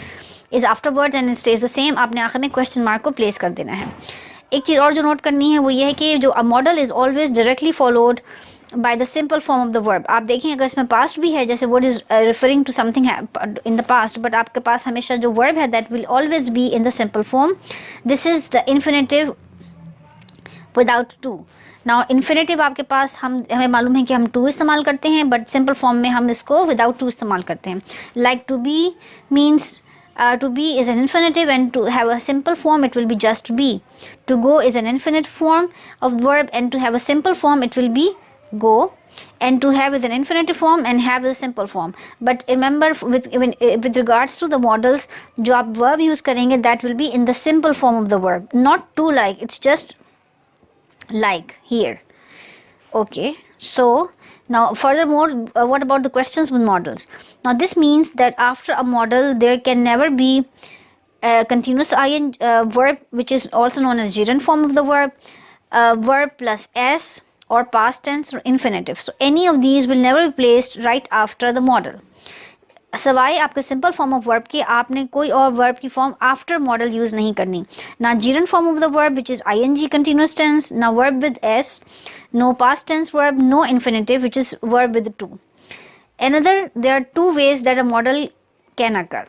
is afterwards and it stays the same. आपने आखिर में क्वेश्चन मार्क को प्लेस कर देना है. एक चीज़ और जो नोट करनी है वो ये है कि जो a modal is always directly followed by the simple form of the verb. आप देखें अगर इसमें पास्ट भी है, जैसे word is referring to something in the past, but आपके पास हमेशा जो वर्ब है that will always be in the simple form. This is the infinitive without to. Now infinitive आपके पास हमें मालूम है कि हम टू इस्तेमाल करते हैं, बट सिंपल फॉर्म में हम इसको विदाउट टू इस्तेमाल करते हैं. Like to be means to be is an infinitive, and to have a simple form it will be just be. To go is an infinite form of verb, and to have a simple form it will be go, and to have is an infinitive form and have is a simple form. But remember with regards to the models, जो आप verb use करेंगे that will be in the simple form of the verb, not to like, it's just like here. Okay, so now furthermore, what about the questions with models? Now this means that after a model there can never be a continuous ing verb, which is also known as gerund form of the verb, verb plus s, or past tense or infinitive. So any of these will never be placed right after the model. सवाए आपके simple form of verb के आपने कोई और verb की form after model use नहीं करनी. No gerund form of the verb which is ing continuous tense, no verb with s, no past tense verb, no infinitive which is verb with to. Another, there are two ways that a model can occur.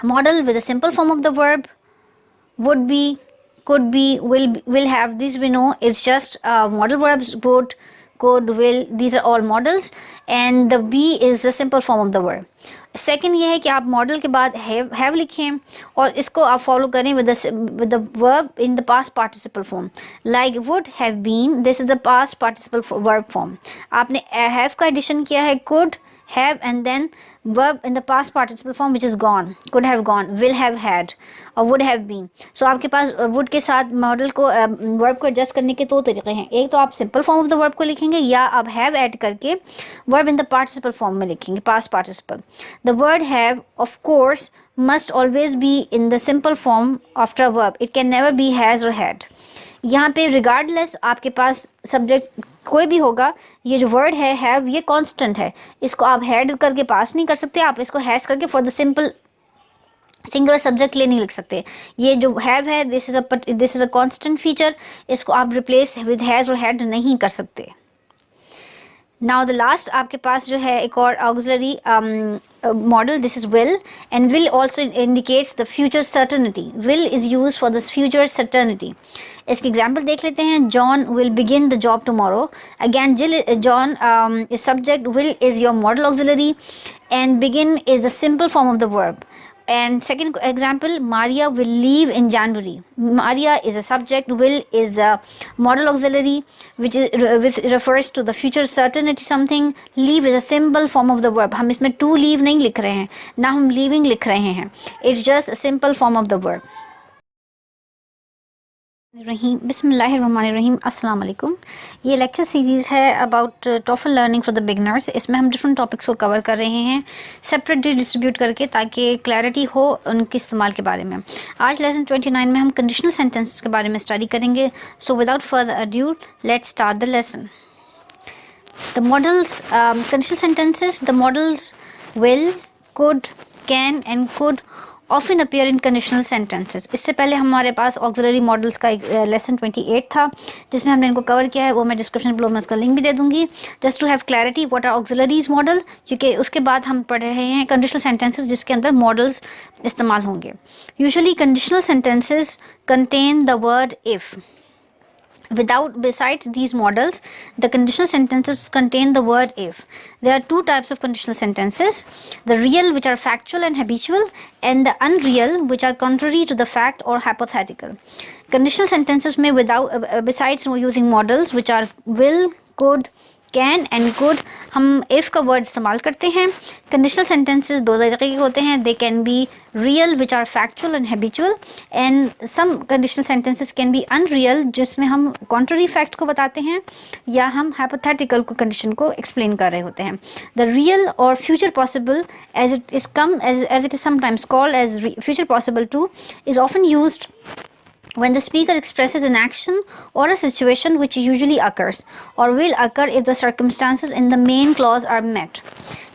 Model with a simple form of the verb, would be, could be, will have. These we know, it's just modal verbs. Would, could, will, these are all models, and the be is the simple form of the verb. Second ये है कि आप model के बाद have लिखें और इसको आप फॉलो करें with the verb in the past participle form. Like would have been, this is the past participle verb form. आपने हैव का एडिशन किया है could, have, and then verb in the past participle form which is gone, could have gone, will have had, और would have been. So आपके पास would के साथ model को verb को एडजस्ट करने के दो तरीके हैं. एक तो आप simple form of the verb को लिखेंगे, या आप have ऐड करके verb in the participle form में लिखेंगे, past participle. The word have of course must always be in the simple form after a verb. It can never be has or had. यहाँ पे regardless आपके पास subject कोई भी होगा, ये जो वर्ड है हैव, ये कांस्टेंट है. इसको आप हैड करके पास नहीं कर सकते, आप इसको हैज़ करके for the simple singular subject ले नहीं लिख सकते. ये जो हैव है this is a constant feature, इसको आप रिप्लेस विद हैज़ और हैड नहीं कर सकते. नाउ द लास्ट आपके पास जो है एक और auxiliary model, this is will, and will also indicates the future certainty. Will is use for the future certainty. इसके एग्जाम्पल देख लेते हैं. John will begin the job tomorrow. Again John is subject, will is your model auxiliary, and begin is the simple form of the verb. And second example, Maria will leave in January. Maria is a subject, will is the modal auxiliary, which refers to the future certainty something. Leave is a simple form of the verb. हम इसमें to leave नहीं लिख रहे हैं, ना हम leaving लिख रहे हैं. It's just a simple form of the verb. बिस्मिल्लाहिर्रहमानिर्रहीम. अस्सलाम वालेकुम. ये लेक्चर सीरीज़ है about TOEFL learning for the beginners. इसमें हम डिफरेंट टॉपिक्स को कवर कर रहे हैं सेपरेटली डिस्ट्रीब्यूट करके, ताकि क्लैरिटी हो उनके इस्तेमाल के बारे में. आज लेसन 29 में हम कंडीशनल सेंटेंसेस के बारे में स्टडी करेंगे. सो without further adieu let's start the lesson. The models, conditional sentences, the models will, could, can and could often appear in conditional sentences. इससे पहले हमारे पास ऑक्सिलरी मॉडल्स का एक लेसन 28 था जिसमें हमने इनको कवर किया है, वो मैं डिस्क्रिप्शन बिलो में इसका लिंक भी दे दूंगी just to have clarity what are auxiliaries modal, क्योंकि उसके बाद हम पढ़ रहे हैं कंडीशनल सेंटेंसेस जिसके अंदर मॉडल्स इस्तेमाल होंगे। Usually conditional sentences contain the word if. Besides these models, the conditional sentences contain the word if. There are two types of conditional sentences: the real, which are factual and habitual, and the unreal, which are contrary to the fact or hypothetical. Conditional sentences may besides using models which are will, could, can and good, हम if का word इस्तेमाल करते हैं। Conditional sentences दो तरीके के होते हैं, they can be real which are factual and habitual, and some conditional sentences can be unreal जिसमें हम कॉन्ट्ररी फैक्ट को बताते हैं या हम हाइपोथेटिकल को कंडीशन को एक्सप्लेन कर रहे होते हैं। द रियल और future possible as it is sometimes called as future possible too is often used when the speaker expresses an action or a situation which usually occurs or will occur if the circumstances in the main clause are met.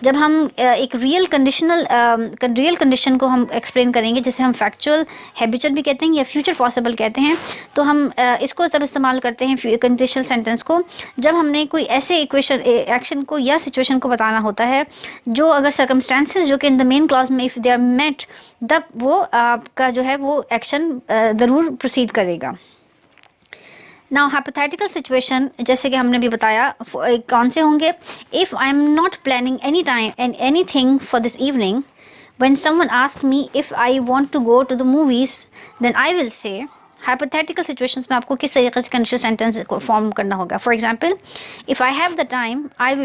जब हम एक real condition को हम explain करेंगे जिसे हम factual habitual भी कहते हैं या फ्यूचर पॉसिबल कहते हैं, तो हम इसको तब इस्तेमाल करते हैं कंडीशनल सेंटेंस को जब हमने कोई ऐसे एक्शन को या सिचुएशन को बताना होता है जो अगर सर्कमस्टांसेस जो कि इन द मेन क्लॉज में इफ़ दे आर मेट तब वो आपका जो है वो एक्शन ज़रूर प्रोसीड करेगा। नाउ हाइपोथेटिकल सिचुएशन जैसे कि हमने भी बताया कौन से होंगे, if I am not planning any time and anything for this evening, when someone ask me if I want to go to the movies then I will say. Hypothetical situations में आपको किस तरीके से conditional sentence को form करना होगा। For example, if I have the time I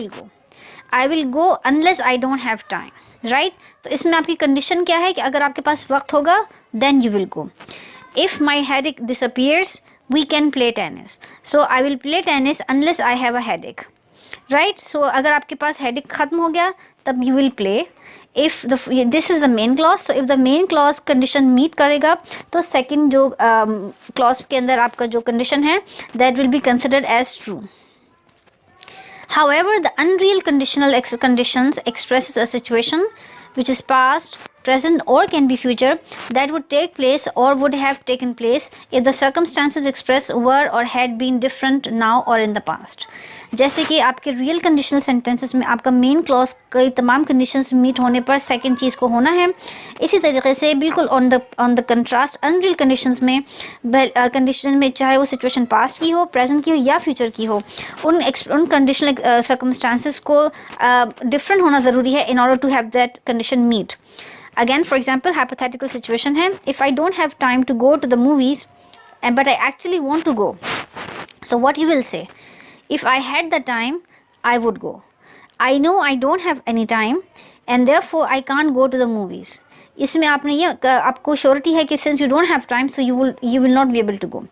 will go unless I don't have time, right. तो इसमें आपकी कंडीशन क्या है कि अगर आपके पास वक्त होगा then you will go. If my headache disappears we can play tennis, so I will play tennis unless I have a headache, right? So अगर आपके पास headache ख़त्म हो गया तब you will play. If this is the main clause, so if the main clause condition meet करेगा तो second जो clause के अंदर आपका जो condition है that will be considered as true. However, the unreal conditions expresses a situation which is past, present or can be future that would take place or would have taken place if the circumstances expressed were or had been different now or in the past. जैसे कि आपके real conditional sentences में आपका main clause कई तमाम conditions meet होने पर second चीज़ को होना है। इसी तरीके से बिल्कुल on the contrast unreal conditions में कंडीशन में चाहे वो सिचुएशन पास्ट की हो, प्रेजेंट की हो या फ्यूचर की हो, उन कंडीशनल सर्कमस्टांसेस को डिफरेंट होना ज़रूरी है in order to have that condition meet. Again, for example, hypothetical situation है, if I don't have time to go to the movies but I actually want to go, so what you will say, if I had the time I would go. I know I don't have any time and therefore I can't go to the movies. इसमें आपने ये आपको surety है कि since you don't have time so you will not be able to go.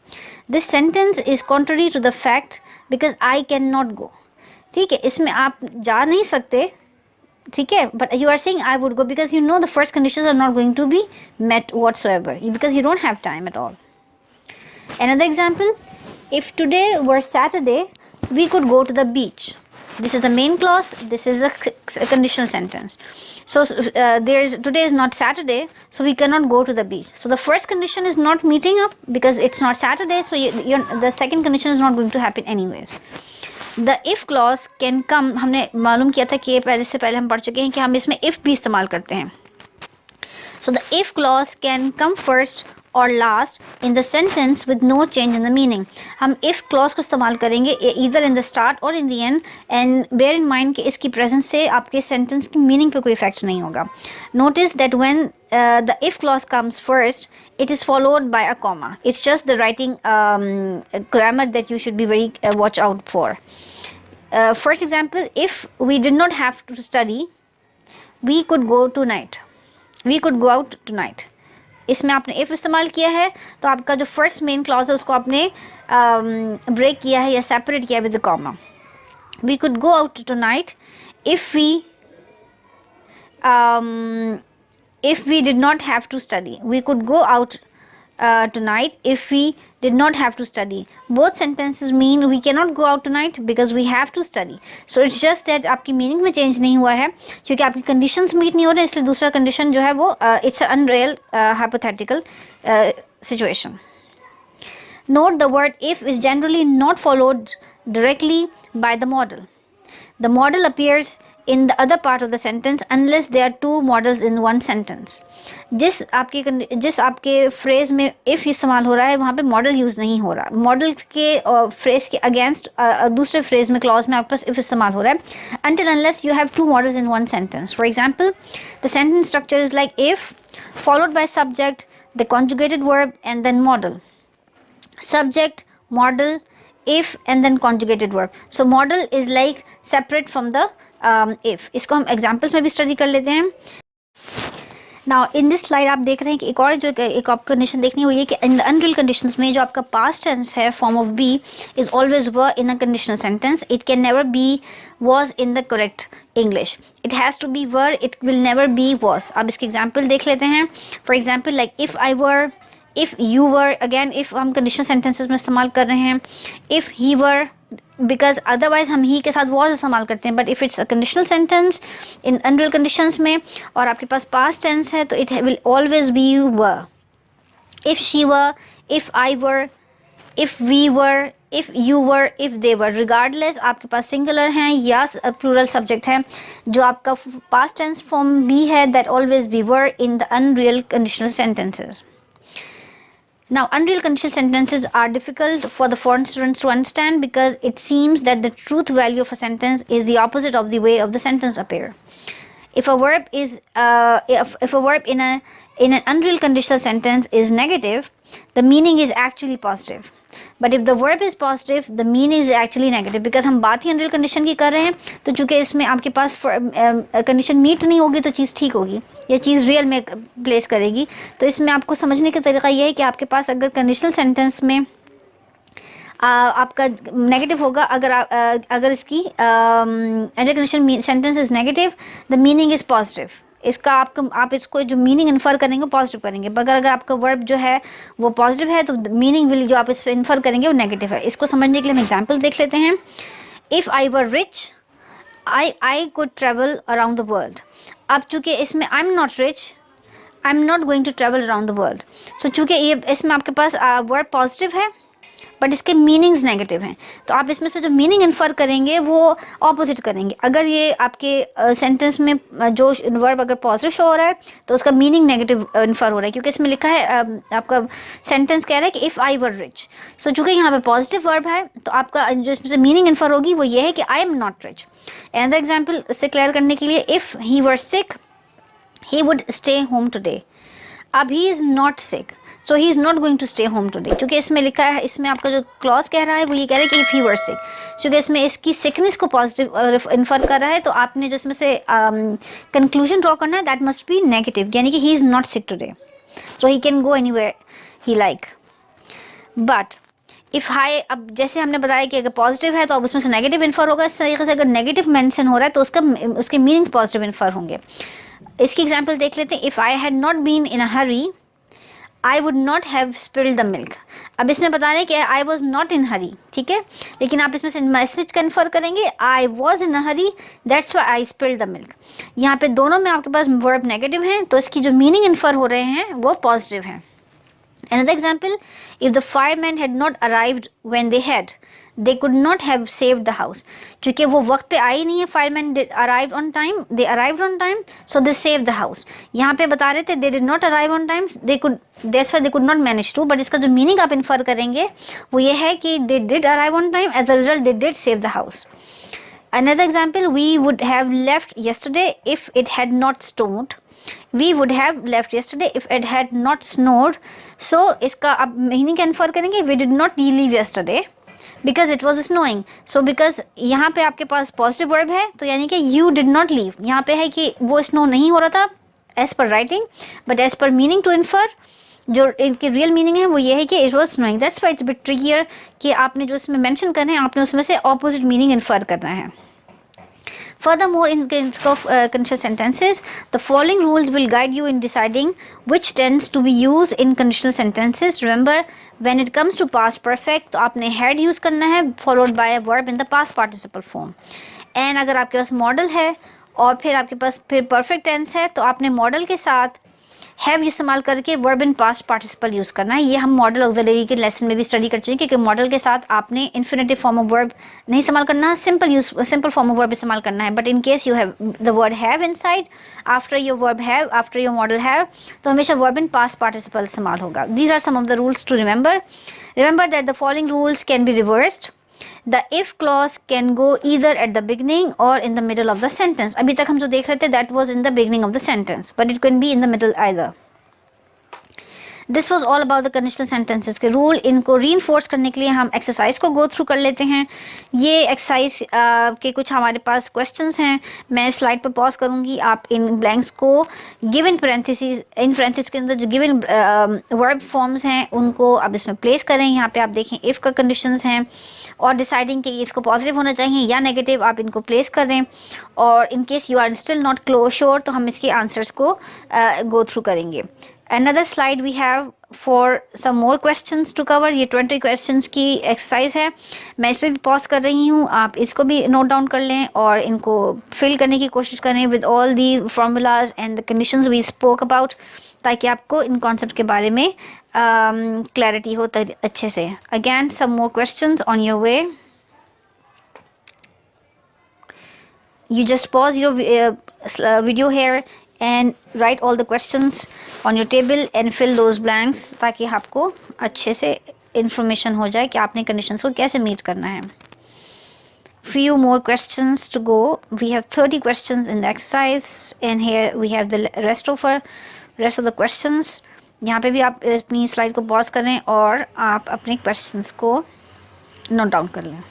This sentence is contrary to the fact because I cannot go. ठीक है, इसमें आप जा नहीं सकते, ठीक है, but you are saying I would go because you know the first conditions are not going to be met whatsoever because you don't have time at all. Another example, if today were Saturday we could go to the beach. This is the main clause, this is a conditional sentence. So today is not Saturday, so we cannot go to the beach. So the first condition is not meeting up because it's not Saturday, so the second condition is not going to happen anyways. The if clause can कम, हमने मालूम किया था कि इससे पहले हम पढ़ चुके हैं कि हम इसमें इफ़ भी इस्तेमाल करते हैं। So the if clause can come first और last in the sentence with no change in the meaning. हम इफ़ क्लॉज को इस्तेमाल करेंगे ईदर इन द स्टार्ट और in the end, and bear in mind कि इसकी प्रेजेंस से आपके सेंटेंस की मीनिंग पे कोई इफेक्ट नहीं होगा। Notice that when the if clause comes first it is followed by a comma. It's just the writing grammar that you should be very watch out for. First example, if we did not have to study we could go tonight, we could go out tonight. इसमें आपने if इस्तेमाल किया है तो आपका जो first main clause है उसको आपने ब्रेक किया है या सेपरेट किया with the comma. We could go out tonight if we did not have to study. We could go out tonight if we did not have to study. Both sentences mean we cannot go out tonight because we have to study. So it's just that आपकी meaning में change नहीं हुआ है क्योंकि आपकी conditions meet नहीं हो रहे, इसलिए दूसरा कंडीशन जो है वो it's unreal hypothetical situation. Note the word if is generally not followed directly by the modal. The modal appears in the other part of the sentence unless there are two modals in one sentence. जिस आपके phrase में if इस्तेमाल हो रहा है वहाँ पे model use नहीं हो रहा. मॉडल के फ्रेज के अगेंस्ट दूसरे फ्रेज में क्लॉज में आपके पास if इस्तेमाल हो रहा है until unless you have two modals in one sentence. For example, the sentence structure is like if followed by subject, the conjugated verb and then modal. Subject, modal, if and then conjugated verb. So modal is like separate from the if. इसको हम examples में भी study कर लेते हैं. Now in this slide आप देख रहे हैं कि एक और जो एक आपको कंडीशन देखनी है वो ये कि इन द अनरियल कंडीशंस में जो आपका पास्ट टेंस है form of be is always were in a conditional sentence. It can never be was in the correct English. It has to be were, it will never be was. अब इसके example देख लेते हैं. For example like if I were, if you were. Again if हम conditional sentences में इस्तेमाल कर रहे हैं. If he were, because otherwise हम ही के साथ वॉज इस्तेमाल करते हैं. But if it's a conditional sentence in unreal conditions में और आपके पास पास्ट टेंस है तो it will always be were. If she were, if I were, if we were, if you were, if they were. Regardless आपके पास singular हैं या प्लूरल सब्जेक्ट है, जो आपका पास्ट टेंस फॉर्म बी है that always be were in the unreal conditional sentences. Now, unreal conditional sentences are difficult for the foreign students to understand because it seems that the truth value of a sentence is the opposite of the way of the sentence appear. If a verb is if a verb in an unreal conditional sentence is negative, the meaning is actually positive. But if the verb is positive, the meaning is actually negative. Because हम बात ही unreal condition की कर रहे हैं तो चूँकि इसमें आपके पास कंडीशन मीट नहीं होगी तो चीज़ ठीक होगी, ये चीज़ रियल में प्लेस करेगी. तो इसमें आपको समझने का तरीका ये है कि आपके पास अगर कंडीशनल सेंटेंस में आपका नेगेटिव होगा, अगर इसकी unreal condition sentence is negative, the meaning is positive. इसका आप इसको जो मीनिंग इन्फर करेंगे पॉजिटिव करेंगे. मगर अगर आपका वर्ब जो है वो पॉजिटिव है तो मीनिंग विल जो आप इस पर इन्फर करेंगे वो नेगेटिव है. इसको समझने के लिए हम एग्जांपल देख लेते हैं. If I were rich, I could travel around the world. अब चूँकि इसमें I am not rich, I am not going to travel around the world. So चूँकि ये इसमें आपके पास वर्ब पॉजिटिव है बट इसके मीनिंग्स नेगेटिव हैं, तो आप इसमें से जो मीनिंग इन्फर करेंगे वो ऑपोजिट करेंगे. अगर ये आपके सेंटेंस में जो वर्ब अगर पॉजिटिव शो हो रहा है तो उसका मीनिंग नेगेटिव इन्फर हो रहा है क्योंकि इसमें लिखा है आपका सेंटेंस कह रहा है कि इफ़ आई वर रिच. सो चूँकि यहाँ पे पॉजिटिव वर्ब है तो आपका जो इसमें से मीनिंग इन्फर होगी वो ये है कि I am not rich. Another example इससे क्लियर करने के लिए, if he were sick, he would stay home today. अब he is not sick, so he is not going to stay home today. क्योंकि इसमें लिखा है, इसमें आपका जो क्लॉज कह रहा है वो ये कह रहा है कि इफ़ ही वर सिक. क्योंकि इसमें इसकी सिकनेस को पॉजिटिव इन्फर कर रहा है तो आपने जो इसमें से कंक्लूजन ड्रॉ करना है दैट मस्ट बी नेगेटिव, यानी कि ही is not sick today, so he can go anywhere he like. But if high, अब जैसे हमने बताया कि अगर पॉजिटिव है तो अब उसमें से नेगेटिव इन्फर होगा. इस तरीके से अगर नेगेटिव मेंशन हो रहा है तो उसके मीनिंग पॉजिटिव इन्फर होंगे. इसकी एग्जाम्पल देख लेते हैं. If I had not been in a hurry, I would not have spilled the milk. अब इसमें बता रहे हैं कि आई वॉज नॉट इन हरी, ठीक है, लेकिन आप इसमें से मैसेज कन्फर करेंगे I was in Hari that's why I spilled the milk. यहाँ पे दोनों में आपके पास वर्ब नेगेटिव हैं तो इसकी जो मीनिंग इन्फर हो रहे हैं वो पॉजिटिव हैं. Another example, if the firemen had not arrived when they had, they could not have saved the house. चूँकि वो वक्त पे आए नहीं है, firemen did arrived on time, they arrived on time, so they saved the house. यहाँ पे बता रहे थे they did not arrive on time, that's why they could not manage to. but इसका जो meaning आप infer करेंगे वो ये है कि they did arrive on time, as a result they did save the house. Another example, we would have left yesterday if it had not snowed. We would have left yesterday if it had not snowed. So इसका आप meaning क्या infer करेंगे, we did not leave yesterday because it was snowing. So because यहाँ पे आपके पास positive verb है तो यानी कि you did not leave, यहाँ पे है कि वो स्नो नहीं हो रहा था as per writing, but as per meaning to infer जो इनकी रियल मीनिंग है वो ये है कि it was snowing. That's why it's a bit trickier कि आपने जो इसमें मेंशन करना है आपने उसमें से ऑपोजिट मीनिंग इन्फर करना है. Furthermore, in case of conditional sentences, the following rules will guide you in deciding which tense to be used in conditional sentences. Remember, when it comes to past perfect, तो आपने had use करना है followed by a verb in the past participle form. And अगर आपके पास model है और फिर आपके पास फिर perfect tense है, तो आपने model के साथ हैव इस्तेमाल करके verb in past participle use करना है. ये हम मॉडल ऑक्सिलरी के लेसन में भी स्टडी कर चुके हैं, क्योंकि मॉडल के साथ आपने इन्फिनेटिव फॉर्म ऑफ वर्ब नहीं इस्तेमाल करना, सिंपल फॉर्म ऑफ वर्ब इस्तेमाल करना है. But in case you have the word have inside after your verb have, after your modal have, तो हमेशा वर्ब इन पास्ट पार्टिसिपल इस्तेमाल होगा. These are some of the rules to remember that the following rules can be reversed. The if clause can go either at the beginning or in the middle of the sentence. अभी तक हम जो देख रहे थे that was in the beginning of the sentence, but it can be in the middle either. This was all about the conditional sentences के rule. इनको reinforce करने के लिए हम एक्सरसाइज को गो थ्रू कर लेते हैं. ये एक्सरसाइज के कुछ हमारे पास क्वेश्चंस हैं. मैं स्लाइड पर पॉज करूँगी. आप इन ब्लैंक्स को गिवन पैरेंथेसिस के अंदर जो गिवन वर्ब फॉर्म्स हैं उनको आप इसमें प्लेस करें. यहाँ पे आप देखें इफ़ का कंडीशंस हैं और डिसाइडिंग कि इसको पॉजिटिव होना चाहिए या नेगेटिव, आप इनको प्लेस करें. और in case you are still not close sure, तो हम इसके आंसर्स को गो थ्रू करेंगे. Another slide we have for some more questions to cover. ये 20 questions की exercise है. मैं इस पर भी pause कर रही हूँ, आप इसको भी note down कर लें और इनको fill करने की कोशिश करें with all the formulas and the conditions we spoke about, ताकि आपको इन concept के बारे में clarity हो अच्छे से. Again, some more questions on your way. You just pause your video here and write all the questions on your table and fill those blanks, ताकि आपको अच्छे से information हो जाए कि आपने conditions को कैसे meet करना है. Few more questions to go. We have 30 questions in the exercise and here we have the rest of the questions. यहाँ पे भी आप अपनी slide को pause करें और आप अपने questions को note down कर लें.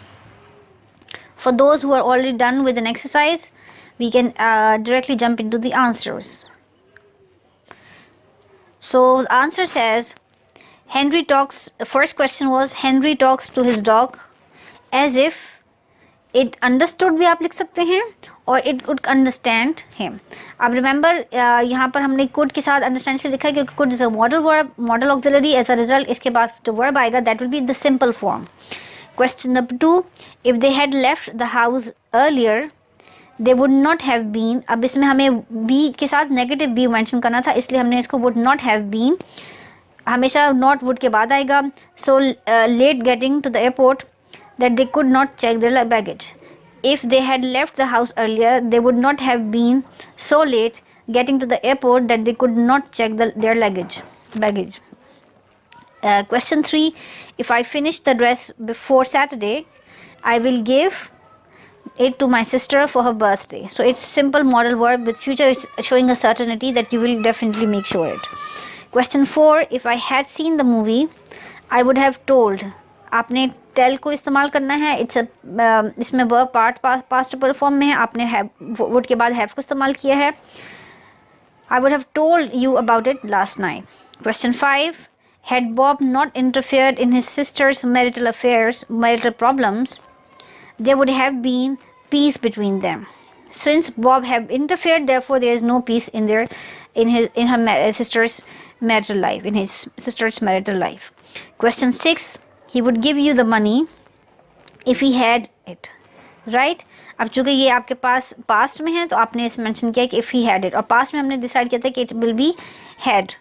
For those who are already done with an exercise, we can directly jump into the answers. So the answer says first question was Henry talks to his dog as if it understood भी आप लिख सकते हैं और it would understand him. अब remember यहाँ पर हमने could के साथ understand से लिखा है क्योंकि could is a modal verb, modal auxiliary. as a result इसके बाद जो verb आएगा that will be the simple form. Question number 2, if they had left the house earlier they would not have been. अब इसमें हमें be के साथ negative be mention करना था, इसलिए हमने इसको would not have been, हमेशा not would के बाद आएगा. So late getting to the airport that they could not check their baggage. If they had left the house earlier they would not have been so late getting to the airport that they could not check their baggage. Question 3, if I finish the dress before Saturday I will give it to my sister for her birthday. So it's simple modal verb with future. It's showing a certainty that you will definitely make sure it. Question 4, if I had seen the movie I would have told. आपने tell को इस्तेमाल करना है. It's a इसमें verb part past participle form में है. आपने have would के बाद have को इस्तेमाल किया है. I would have told you about it last night. Question 5, had Bob not interfered in his sister's marital problems, there would have been peace between them. Since Bob had interfered, therefore there is no peace in her sister's marital life. In his sister's marital life. Question 6, he would give you the money if he had it. Right? अब चूँकि ये आपके पास past में है तो आपने इस mention किया कि if he had it, और past में हमने decide किया था कि it will be had.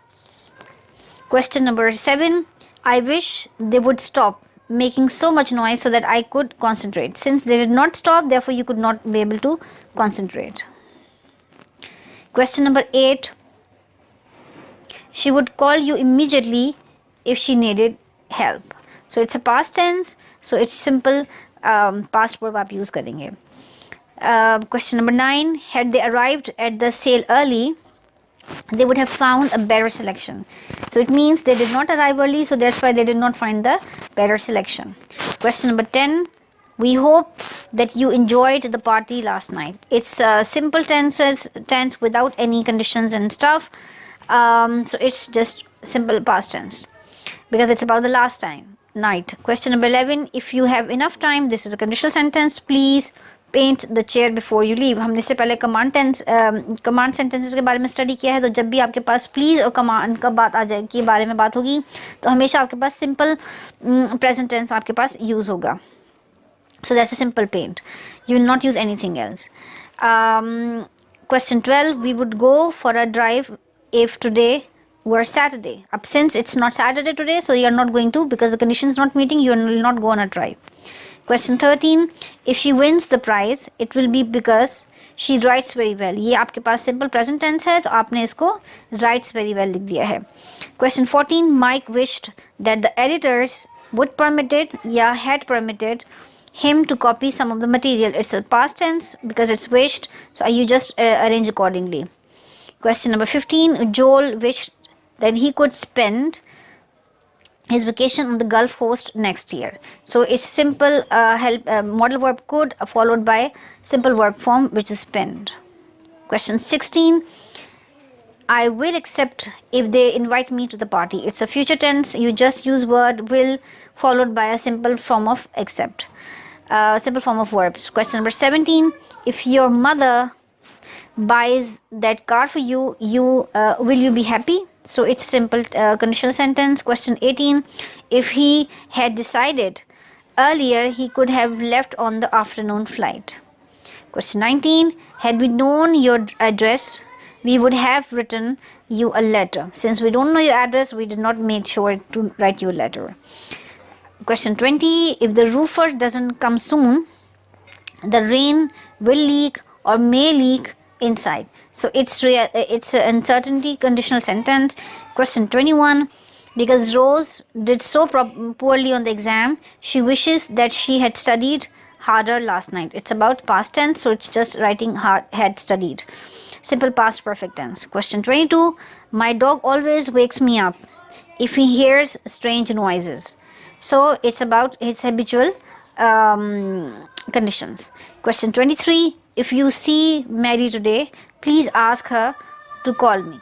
Question number 7, I wish they would stop making so much noise so that I could concentrate. Since they did not stop, therefore you could not be able to concentrate. Question number 8, she would call you immediately if she needed help. So it's a past tense, so it's simple past verb आप use करेंगे. Question number 9, had they arrived at the sale early they would have found a better selection. So it means they did not arrive early, so that's why they did not find the better selection. Question number 10, we hope that you enjoyed the party last night. It's a simple tense without any conditions and stuff. So it's just simple past tense because it's about the last night. Question number 11, if you have enough time, this is a conditional sentence, please paint the chair before you leave. हमने इससे पहले command sentences के बारे में study किया है, तो जब भी आपके पास प्लीज़ और कमांड का बात आ जाए के बारे में बात होगी तो हमेशा आपके पास सिंपल प्रेजेंट टेंस आपके पास यूज़ होगा। So that's a simple paint. You will not use anything else. Question 12. We would go for a drive if today were Saturday. Since it's not Saturday today, so you are not going to, because the condition is not meeting, you will not go on a drive. Question 13. If she wins the prize, it will be because she writes very well. ये आपके पास simple present tense है, तो आपने इसको writes very well लिख दिया है. Question 14. Mike wished that the editors would permitted या had permitted him to copy some of the material. It's a past tense because it's wished, so you just arrange accordingly. Question number 15. Joel wished that he could spend his vacation on the Gulf Coast next year. So it's simple modal verb could followed by simple verb form, which is spend. Question 16. I will accept if they invite me to the party. It's a future tense. You just use word will followed by a simple form of accept. Simple form of verbs. Question number 17. If your mother buys that car for you, will you be happy? So it's simple conditional sentence. Question 18. If he had decided earlier, he could have left on the afternoon flight. Question 19. Had we known your address, we would have written you a letter. Since we don't know your address, we did not make sure to write you a letter. Question 20. If the roofer doesn't come soon, the rain will leak or may leak inside. So it's an uncertainty conditional sentence. Question 21. Because Rose did so poorly on the exam, she wishes that she had studied harder last night. It's about past tense, so it's just writing had studied. Simple past perfect tense. Question 22. My dog always wakes me up if he hears strange noises. So it's about its habitual conditions. Question 23. If you see Mary today, please ask her to call me.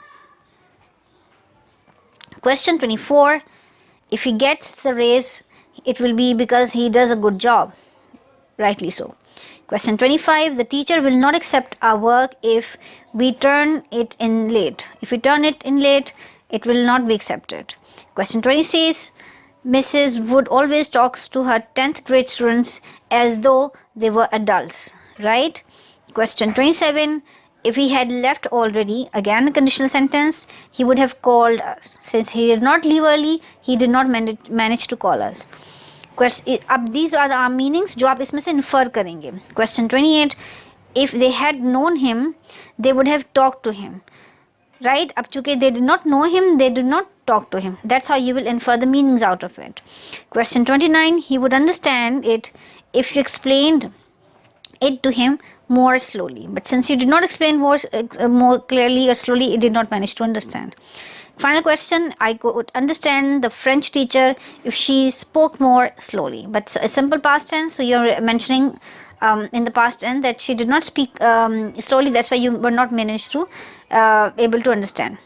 Question 24. If he gets the raise, it will be because he does a good job. Rightly so. Question 25. The teacher will not accept our work if we turn it in late. If we turn it in late, it will not be accepted. Question 26. Mrs. Wood always talks to her 10th grade students as though they were adults. Right? Question 27. If he had left already, again a conditional sentence, he would have called us. Since he did not leave early, he did not manage to call us. अब these are the meanings जो आप इसमें से infer करेंगे. Question 28. If they had known him, they would have talked to him. Right? अब चूँकि they did not know him, they did not talk to him. That's how you will infer the meanings out of it. Question 29. He would understand it if you explained it to him more slowly. But since you did not explain more clearly or slowly, it did not manage to understand. Final question. I could understand the French teacher if she spoke more slowly. But it's simple past tense, so you're mentioning in the past tense that she did not speak slowly. That's why you were not managed to able to understand.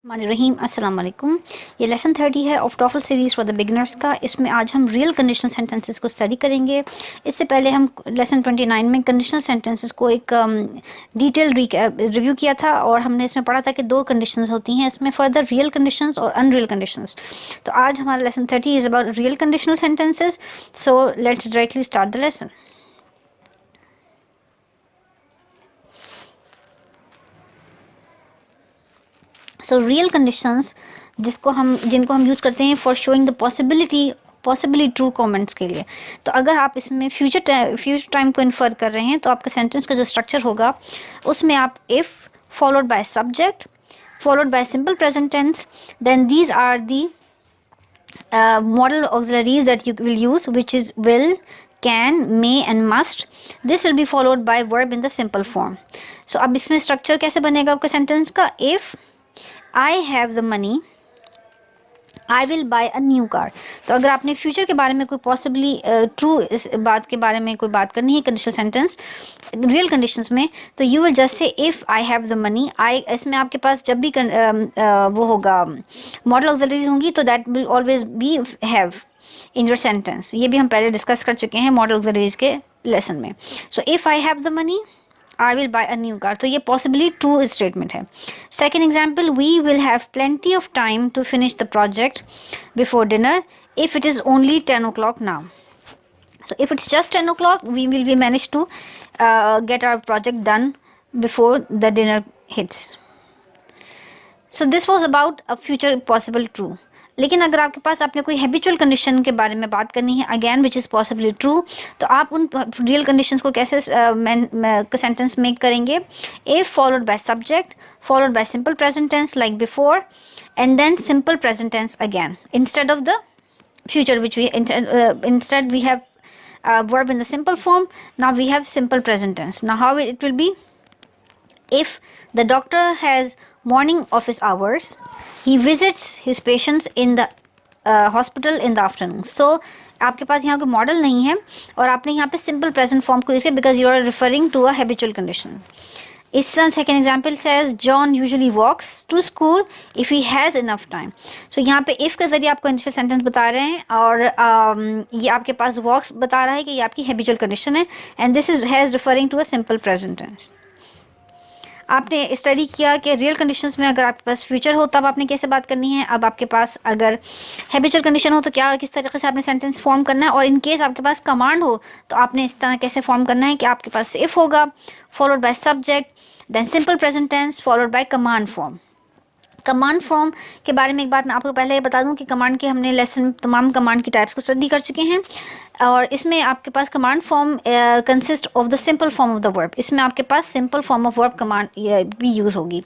रहीम अस्सलाम वालेकुम. ये lesson 30 है of TOEFL series for the beginners का. इसमें आज हम real conditional sentences को study करेंगे. इससे पहले हम लेसन 29 में कंडीशनल सेंटेंसेस को एक डिटेल रिव्यू किया था और हमने इसमें पढ़ा था कि दो कंडीशंस होती हैं इसमें, फर्दर रियल कंडीशंस और अनरियल कंडीशंस. तो आज हमारा lesson 30 is about real conditional sentences. So let's directly start the lesson. So real conditions जिनको हम यूज़ करते हैं for showing the possibly true comments के लिए. तो अगर आप इसमें फ्यूचर टाइम को इन्फर कर रहे हैं तो आपका सेंटेंस का जो स्ट्रक्चर होगा उसमें आप if followed by subject followed by simple present tense, then these are the modal auxiliaries that you will use which is will, can, may and must. This will be followed by verb in the simple form. So अब इसमें structure कैसे बनेगा आपका sentence का? If I have the money, I will buy a new car. तो अगर आपने future के बारे में कोई पॉसिबली ट्रू इस बात के बारे में कोई बात करनी है कंडीशनल सेंटेंस रियल कंडीशंस में, तो you will just say if I have the money. इसमें आपके पास जब भी वो होगा मॉडल ऑक्सिलरीज होंगी तो that will always B have in your sentence. ये भी हम पहले डिस्कस कर चुके हैं मॉडल ऑक्सिलरीज के लेसन में. So if I have the money I will buy a new car. तो ये possibly true statement है. Second example, we will have plenty of time to finish the project before dinner if it is only 10 o'clock now. So if it's just 10 o'clock, we will be managed to get our project done before the dinner hits. So this was about a future possible true. लेकिन अगर आपके पास आपने कोई habitual condition के बारे में बात करनी है again which is possibly true, तो आप उन रियल कंडीशंस को कैसे सेंटेंस मेक करेंगे. If followed by subject followed by simple present tense like before and then simple present tense again instead of the future which we instead we have verb in the simple form. Now we have simple present tense. Now how it will be, if the doctor has morning office hours, he visits his patients in the hospital in the afternoon. So आपके पास यहाँ कोई model नहीं है और आपने यहाँ पे simple present form को यूज़ किया because you are referring to a habitual condition. इस तरह second example says John usually walks to school if he has enough time. So यहाँ पे इफ़ के ज़रिए आपको इनिशियल सेंटेंस बता रहे हैं और ये आपके पास वॉक्स बता रहा है कि ये आपकी हैबिचुअल कंडीशन है and this is has referring to a simple present tense. आपने स्टडी किया कि रियल कंडीशंस में अगर आपके पास फ्यूचर हो तब आपने कैसे बात करनी है. अब आपके पास अगर हैबिचुअल कंडीशन हो तो क्या किस तरीके से आपने सेंटेंस फॉर्म करना है, और इन केस आपके पास कमांड हो तो आपने इस तरह कैसे फॉर्म करना है कि आपके पास इफ होगा followed by subject then simple present tense followed by command form. Command form के बारे में एक बात मैं आपको पहले ही बता दूं कि कमांड के हमने लेसन तमाम कमांड की टाइप्स को स्टडी कर चुके हैं और इसमें आपके पास command form consist of the simple form of the verb. इसमें आपके पास simple form of verb command भी यूज़ होगी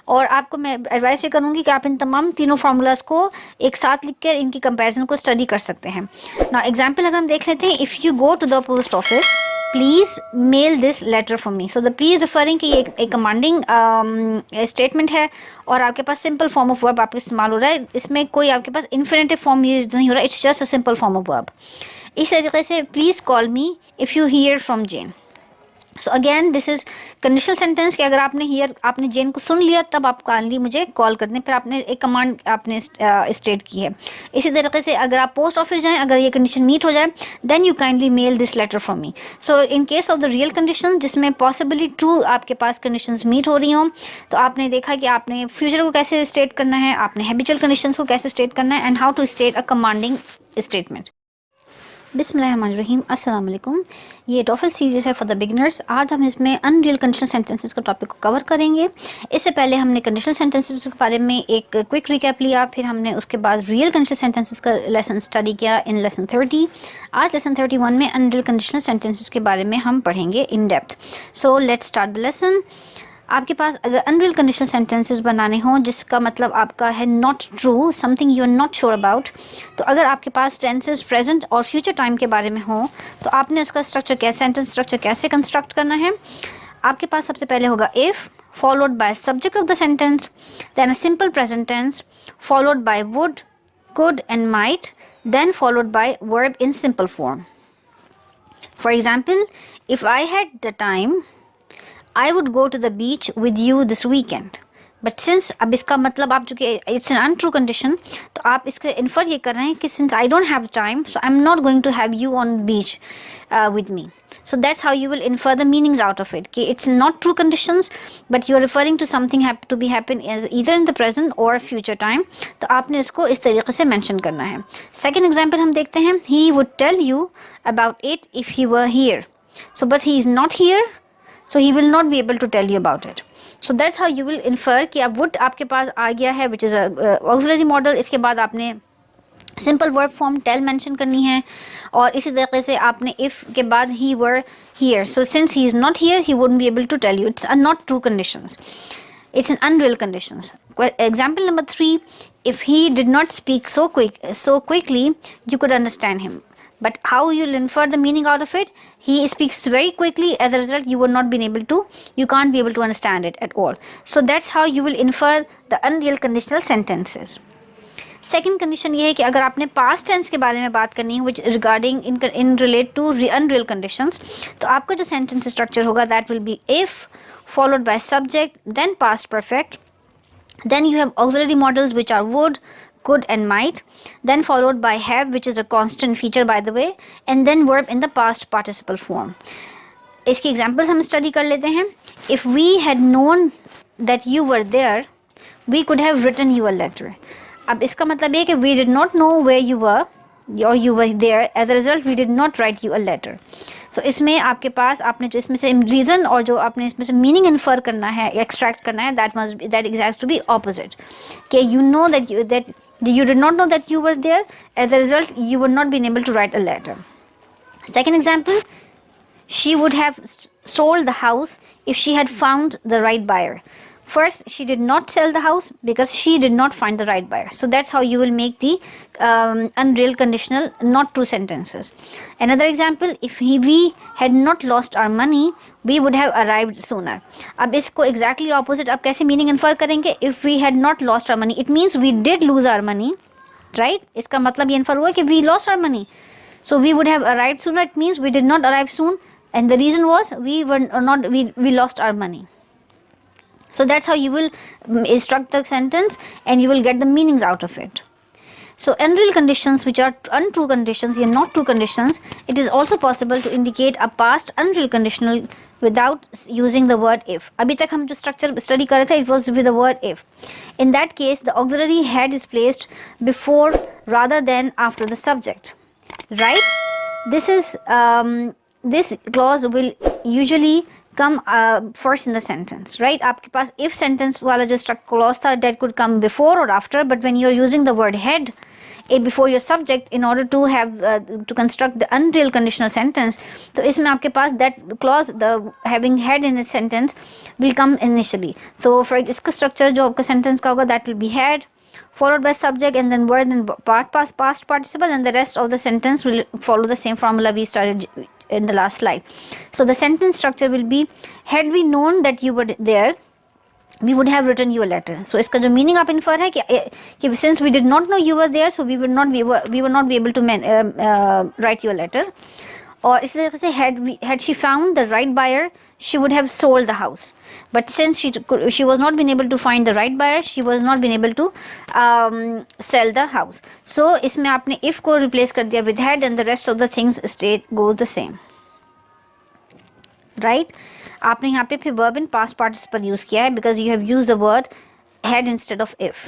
और आपको मैं एडवाइस ये करूँगी कि आप इन तमाम तीनों फार्मूलाज को एक साथ लिख कर इनकी कंपैरिजन को स्टडी कर सकते हैं. ना एग्जाम्पल अगर हम देख लेते हैं, if you go to the post office please mail this letter from me. So the please referring कि ये एक कमांडिंग स्टेटमेंट है और आपके पास सिंपल फॉर्म ऑफ वर्ब आपका इस्तेमाल हो रहा है. इसमें कोई आपके पास इन्फिनेटिव फॉर्म यूज नहीं हो रहा है, it's just a simple form of verb. इस तरीके से please call me if you hear from Jane. So again this is conditional sentence कि अगर आपने जेन को सुन लिया तब आप काइंडली मुझे कॉल कर दें, फिर आपने एक कमांड आपने स्टेट की है. इसी तरीके से अगर आप पोस्ट ऑफिस जाएं, अगर ये कंडीशन मीट हो जाए then you kindly mail this letter from me. So in case of the real condition जिसमें पॉसिबली ट्रू आपके पास कंडीशंस मीट हो रही हों तो आपने देखा कि आपने फ्यूचर को कैसे स्टेट करना है, आपने हैबिचुअल कंडीशंस को कैसे स्टेट करना है and how to state a commanding statement. बिस्मिल्लाहिर्रहमानिर्रहीम, अस्सलाम वालेकुम. ये टॉफल सीरीज़ है फॉर द बिगिनर्स. आज हम इसमें अनरियल कंडीशनल सेंटेंसेस का टॉपिक को कवर करेंगे. इससे पहले हमने कंडीशनल सेंटेंसेस के बारे में एक क्विक रिकैप लिया, फिर हमने उसके बाद रियल कंडीशनल सेंटेंसेस का लेसन स्टडी किया इन लेसन 30. आज लेसन 31 में अनरियल कंडीशनल सेंटेंसेस के बारे में हम पढ़ेंगे in depth. So let's start the lesson. आपके पास अगर अनरियल कंडीशनल सेंटेंसेस बनाने हों जिसका मतलब आपका है not true, something you are not sure about, तो अगर आपके पास टेंसेस प्रेजेंट और फ्यूचर टाइम के बारे में हो तो आपने उसका सेंटेंस स्ट्रक्चर कैसे कंस्ट्रक्ट करना है. आपके पास सबसे पहले होगा if followed by subject of the sentence, then a simple present tense followed by would, could and might, then followed by verb in simple form. For example, if I had the time I would go to the beach with you this weekend. But since अब इसका मतलब आप चूँकि it's an untrue condition तो आप इसके infer ये कर रहे हैं कि since I don't have time so I am not going to have you on beach with me. So that's how you will infer the meanings out of it. कि it's not true conditions, but you are referring to something to be happen either in the present or future time. तो आपने इसको इस तरीके से mention करना है. Second example हम देखते हैं. He would tell you about it if he were here. So but he is not here, so he will not be able to tell you about it. So that's how you will infer कि अब would आपके पास आ गया है which is a auxiliary model. इसके बाद आपने simple verb form tell mention करनी है और इसी तरीके से आपने इफ़ के बाद he were here. So since he is not here he wouldn't be able to tell you. It's not true conditions, it's an unreal conditions. Example number 3, if he did not speak so quickly you could understand him. But how you'll infer the meaning out of it? He speaks very quickly. As a result, you can't be able to understand it at all. So that's how you will infer the unreal conditional sentences. Second condition ये है कि अगर आपने past tense के बारे में बात करनी है which regarding in relate to unreal conditions, तो आपका जो सेंटेंस स्ट्रक्चर होगा that will be if followed by subject, then past perfect, then you have auxiliary modals which are would, could and might, then followed by have, which is a constant feature by the way, and then verb in the past participle form. इसकी examples हम study कर लेते हैं. If we had known that you were there we could have written you a letter. अब इसका मतलब ये कि we did not know where you were और you were there, as a result we did not write you a letter. So इसमें आपके पास आपने जो इसमें से रीज़न और जो आपने इसमें से मीनिंग इन्फर करना है, एक्सट्रैक्ट करना है, that exact to be opposite. कि you know that you did not know that you were there, as a result you would not been able to write a letter. Second example, she would have sold the house if she had found the right buyer. First, she did not sell the house because she did not find the right buyer. So that's how you will make the unreal conditional not true sentences. Another example, if we had not lost our money, we would have arrived sooner. अब इसको exactly opposite आप कैसे meaning infer करेंगे? If we had not lost our money, it means we did lose our money, right? इसका मतलब ये infer हुआ कि we lost our money. So we would have arrived sooner. It means we did not arrive soon, and the reason was we lost our money. So that's how you will instruct the sentence and you will get the meanings out of it. So unreal conditions, which are untrue conditions or not true conditions, it is also possible to indicate a past unreal conditional without using the word if. अभी तक हम जो structure study कर रहे थे, it was with the word if. In that case, the auxiliary had is placed before rather than after the subject. Right? This clause will usually come first in the sentence, right? आपके पास if sentence वाला जो clause था, that could come before or after, but when you're using the word had before your subject in order to have to construct the unreal conditional sentence, तो इसमें आपके पास that clause, the having had in the sentence will come initially. So for इसका structure जो आपका sentence का होगा, that will be had followed by subject and then word and past participle, and the rest of the sentence will follow the same formula we started in the last slide. So the sentence structure will be, had we known that you were there we would have written you a letter. So इसका जो meaning आप infer है कि since we did not know you were there, so we would not be able to write you a letter. और इसी तरह से had she found the right buyer, she would have sold the house. But since she was not been able to find the right buyer, she was not been able to sell the house. So इसमें आपने if को replace कर दिया with had, and the rest of the things go the same. Right? आपने यहाँ पे फिर verb in past participle use किया है because you have used the word had instead of if.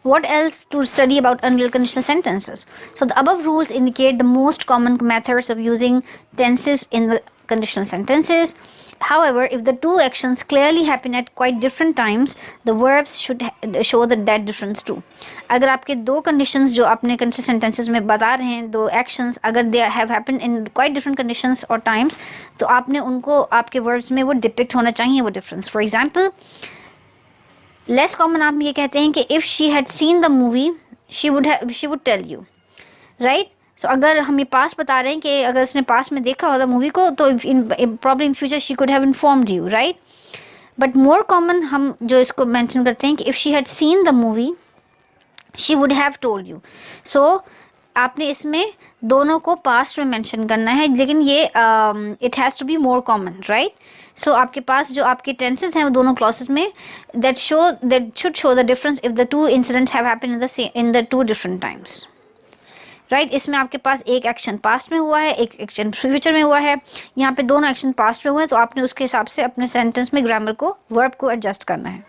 What else to study about unreal conditional sentences? So the above rules indicate the most common methods of using tenses in the conditional sentences. However, if the two actions clearly happen at quite different times, the verbs should show that difference too. अगर आपके दो conditions जो आपने conditional sentences में बता रहे हैं, दो actions अगर they have happened in quite different conditions or times, तो आपने उनको आपके verbs में वो depict होना चाहिए वो difference. For example, less common आप ये कहते हैं कि if she had seen the movie she would tell you, right. So अगर हम ये पास्ट बता रहे हैं कि अगर उसने पास्ट में देखा होता मूवी को तो problem in future she could have informed you, right. But more common हम जो इसको मेंशन करते हैं कि if she had seen the movie she would have told you. So आपने इसमें दोनों को पास्ट में मेंशन करना है, लेकिन ये it has to be more common, right. So आपके पास जो आपके टेंसेस हैं वो दोनों क्लॉसेस में that should show the difference if the two incidents have happened in the two different times, right. इसमें आपके पास एक एक्शन पास्ट में हुआ है, एक एक्शन फ्यूचर में हुआ है. यहाँ पे दोनों एक्शन पास्ट में हुए हैं, तो आपने उसके हिसाब से अपने सेंटेंस में ग्रामर को वर्ब को एडजस्ट करना है.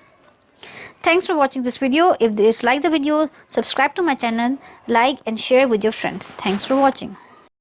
Thanks for watching this video. If you like the video, subscribe to my channel, like and share with your friends. Thanks for watching.